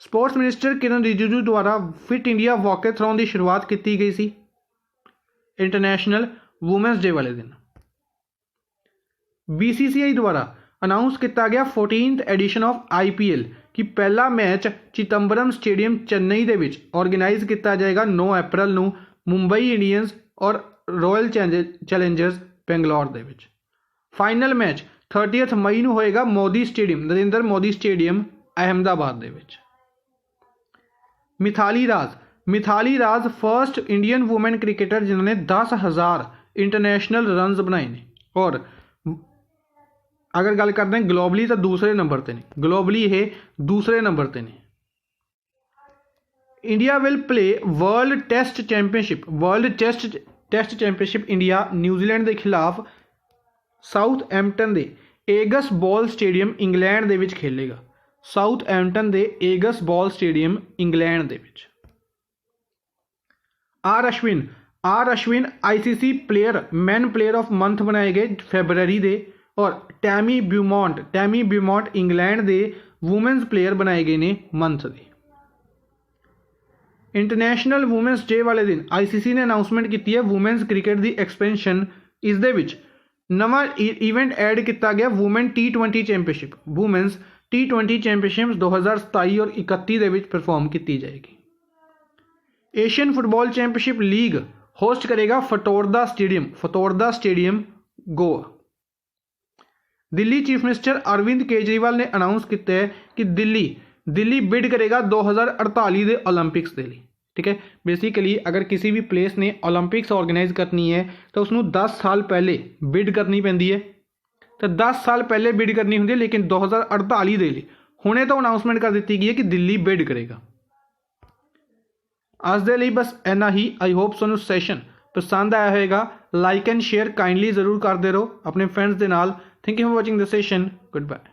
स्पोर्ट्स मिनिस्टर किरण रिजिजू द्वारा फिट इंडिया वॉकेथॉन की शुरुआत की गई सी इंटरनेशनल वूमेंस डे वाले दिन। BCCI द्वारा अनाउंस किया गया 14th एडिशन ऑफ IPL कि पहला मैच चिदंबरम स्टेडियम चेन्नई दे विच ऑर्गेनाइज किया जाएगा 9 अप्रैल नूं मुंबई इंडियंस और रॉयल चैलेंजर्स बेंगलोर दे विच। फाइनल मैच 30 ਮਈ ਨੂੰ ਹੋਏਗਾ ਮੋਦੀ ਸਟੇਡੀਅਮ, ਨਰਿੰਦਰ ਮੋਦੀ ਸਟੇਡੀਅਮ ਅਹਿਮਦਾਬਾਦ ਦੇ ਵਿੱਚ। ਮਿਥਾਲੀ ਰਾਜ ਫਰਸਟ ਇੰਡੀਅਨ ਵੂਮਨ ਕ੍ਰਿਕਟਰ ਜਿਨ੍ਹਾਂ ਨੇ 10,000 ਇੰਟਰਨੈਸ਼ਨਲ ਰਨਸ ਬਣਾਏ ਨੇ, ਔਰ ਅਗਰ ਗੱਲ ਕਰਦੇ ਹਾਂ ਗਲੋਬਲੀ ਤਾਂ ਦੂਸਰੇ ਨੰਬਰ ਤੇ ਨੇ, ਗਲੋਬਲੀ ਇਹ ਦੂਸਰੇ ਨੰਬਰ ਤੇ ਨੇ। India will play world test championship India New Zealand ਦੇ ਖਿਲਾਫ ਸਾਊਥਹੈਂਪਟਨ ਦੇ ਏਗਸ ਬॉल ਸਟੇਡੀਅਮ ਇੰਗਲੈਂਡ ਦੇ ਵਿੱਚ ਖੇਲੇਗਾ। ਸਾਊਥਹੈਂਪਟਨ ਦੇ ਏਗਸ ਬॉल ਸਟੇਡੀਅਮ ਇੰਗਲੈਂਡ ਦੇ ਵਿੱਚ। R Ashwin ICC man player of month ਬਣਾਏ ਗਏ ਫੈਬਰਰੀ ਦੇ, ਔਰ ਟੈਮੀ ਬਿਊਮੌਂਟ ਇੰਗਲੈਂਡ ਦੇ ਵੂਮੈਨਸ ਪਲੇਅਰ ਬਣਾਏ ਗਏ ਨੇ ਮੰਥ ਦੇ। ਇੰਟਰਨੈਸ਼ਨਲ ਵੂਮੈਨਸ ਡੇ ਵਾਲੇ ਦਿਨ ICC ਨੇ ਅਨਾਊਂਸਮੈਂਟ ਕੀਤੀ ਹੈ ਵੂਮੈਨਸ ਕ੍ਰਿਕਟ ਦੀ ਐਕਸਪੈਂਸ਼ਨ। ਇਸ ਦੇ ਵਿੱਚ ਨਵਾਂ ਇਵੈਂਟ ਐਡ ਕੀਤਾ ਗਿਆ woman T20 championship. Women's T20 championship 2027 ਔਰ 31 ਦੇ ਵਿੱਚ ਪਰਫਾਰਮ ਕੀਤੀ ਜਾਏਗੀ। Asian football championship league host ਕਰੇਗਾ Fatorda stadium Goa. Delhi chief minister Arvind Kejriwal ਨੇ ਅਨਾਊਂਸ ਕੀਤਾ ਹੈ ਕਿ ਦਿੱਲੀ ਬਿਡ ਕਰੇਗਾ 2048 ਦੇ ओलंपिक्स ਦੇ ਲਈ। ठीक है, बेसिकली अगर किसी भी प्लेस ने ओलंपिक्स ऑर्गेनाइज करनी है तो उसनों 10 साल पहले बिड करनी पैंदी है, तो 10 साल पहले बिड करनी होंगी, लेकिन 2048 ਦੇ ਲਈ ਹੁਣੇ तो अनाउंसमेंट कर दी गई है कि दिल्ली बिड करेगा। ਅੱਜ ਦੇ ਲਈ बस इन्ना ही। आई होप ਤੁਹਾਨੂੰ ਸੈਸ਼ਨ पसंद आया होगा। लाइक एंड शेयर काइंडली जरूर करते रहो अपने फ्रेंड्स के नाल। Thank you for watching the session. Good bye.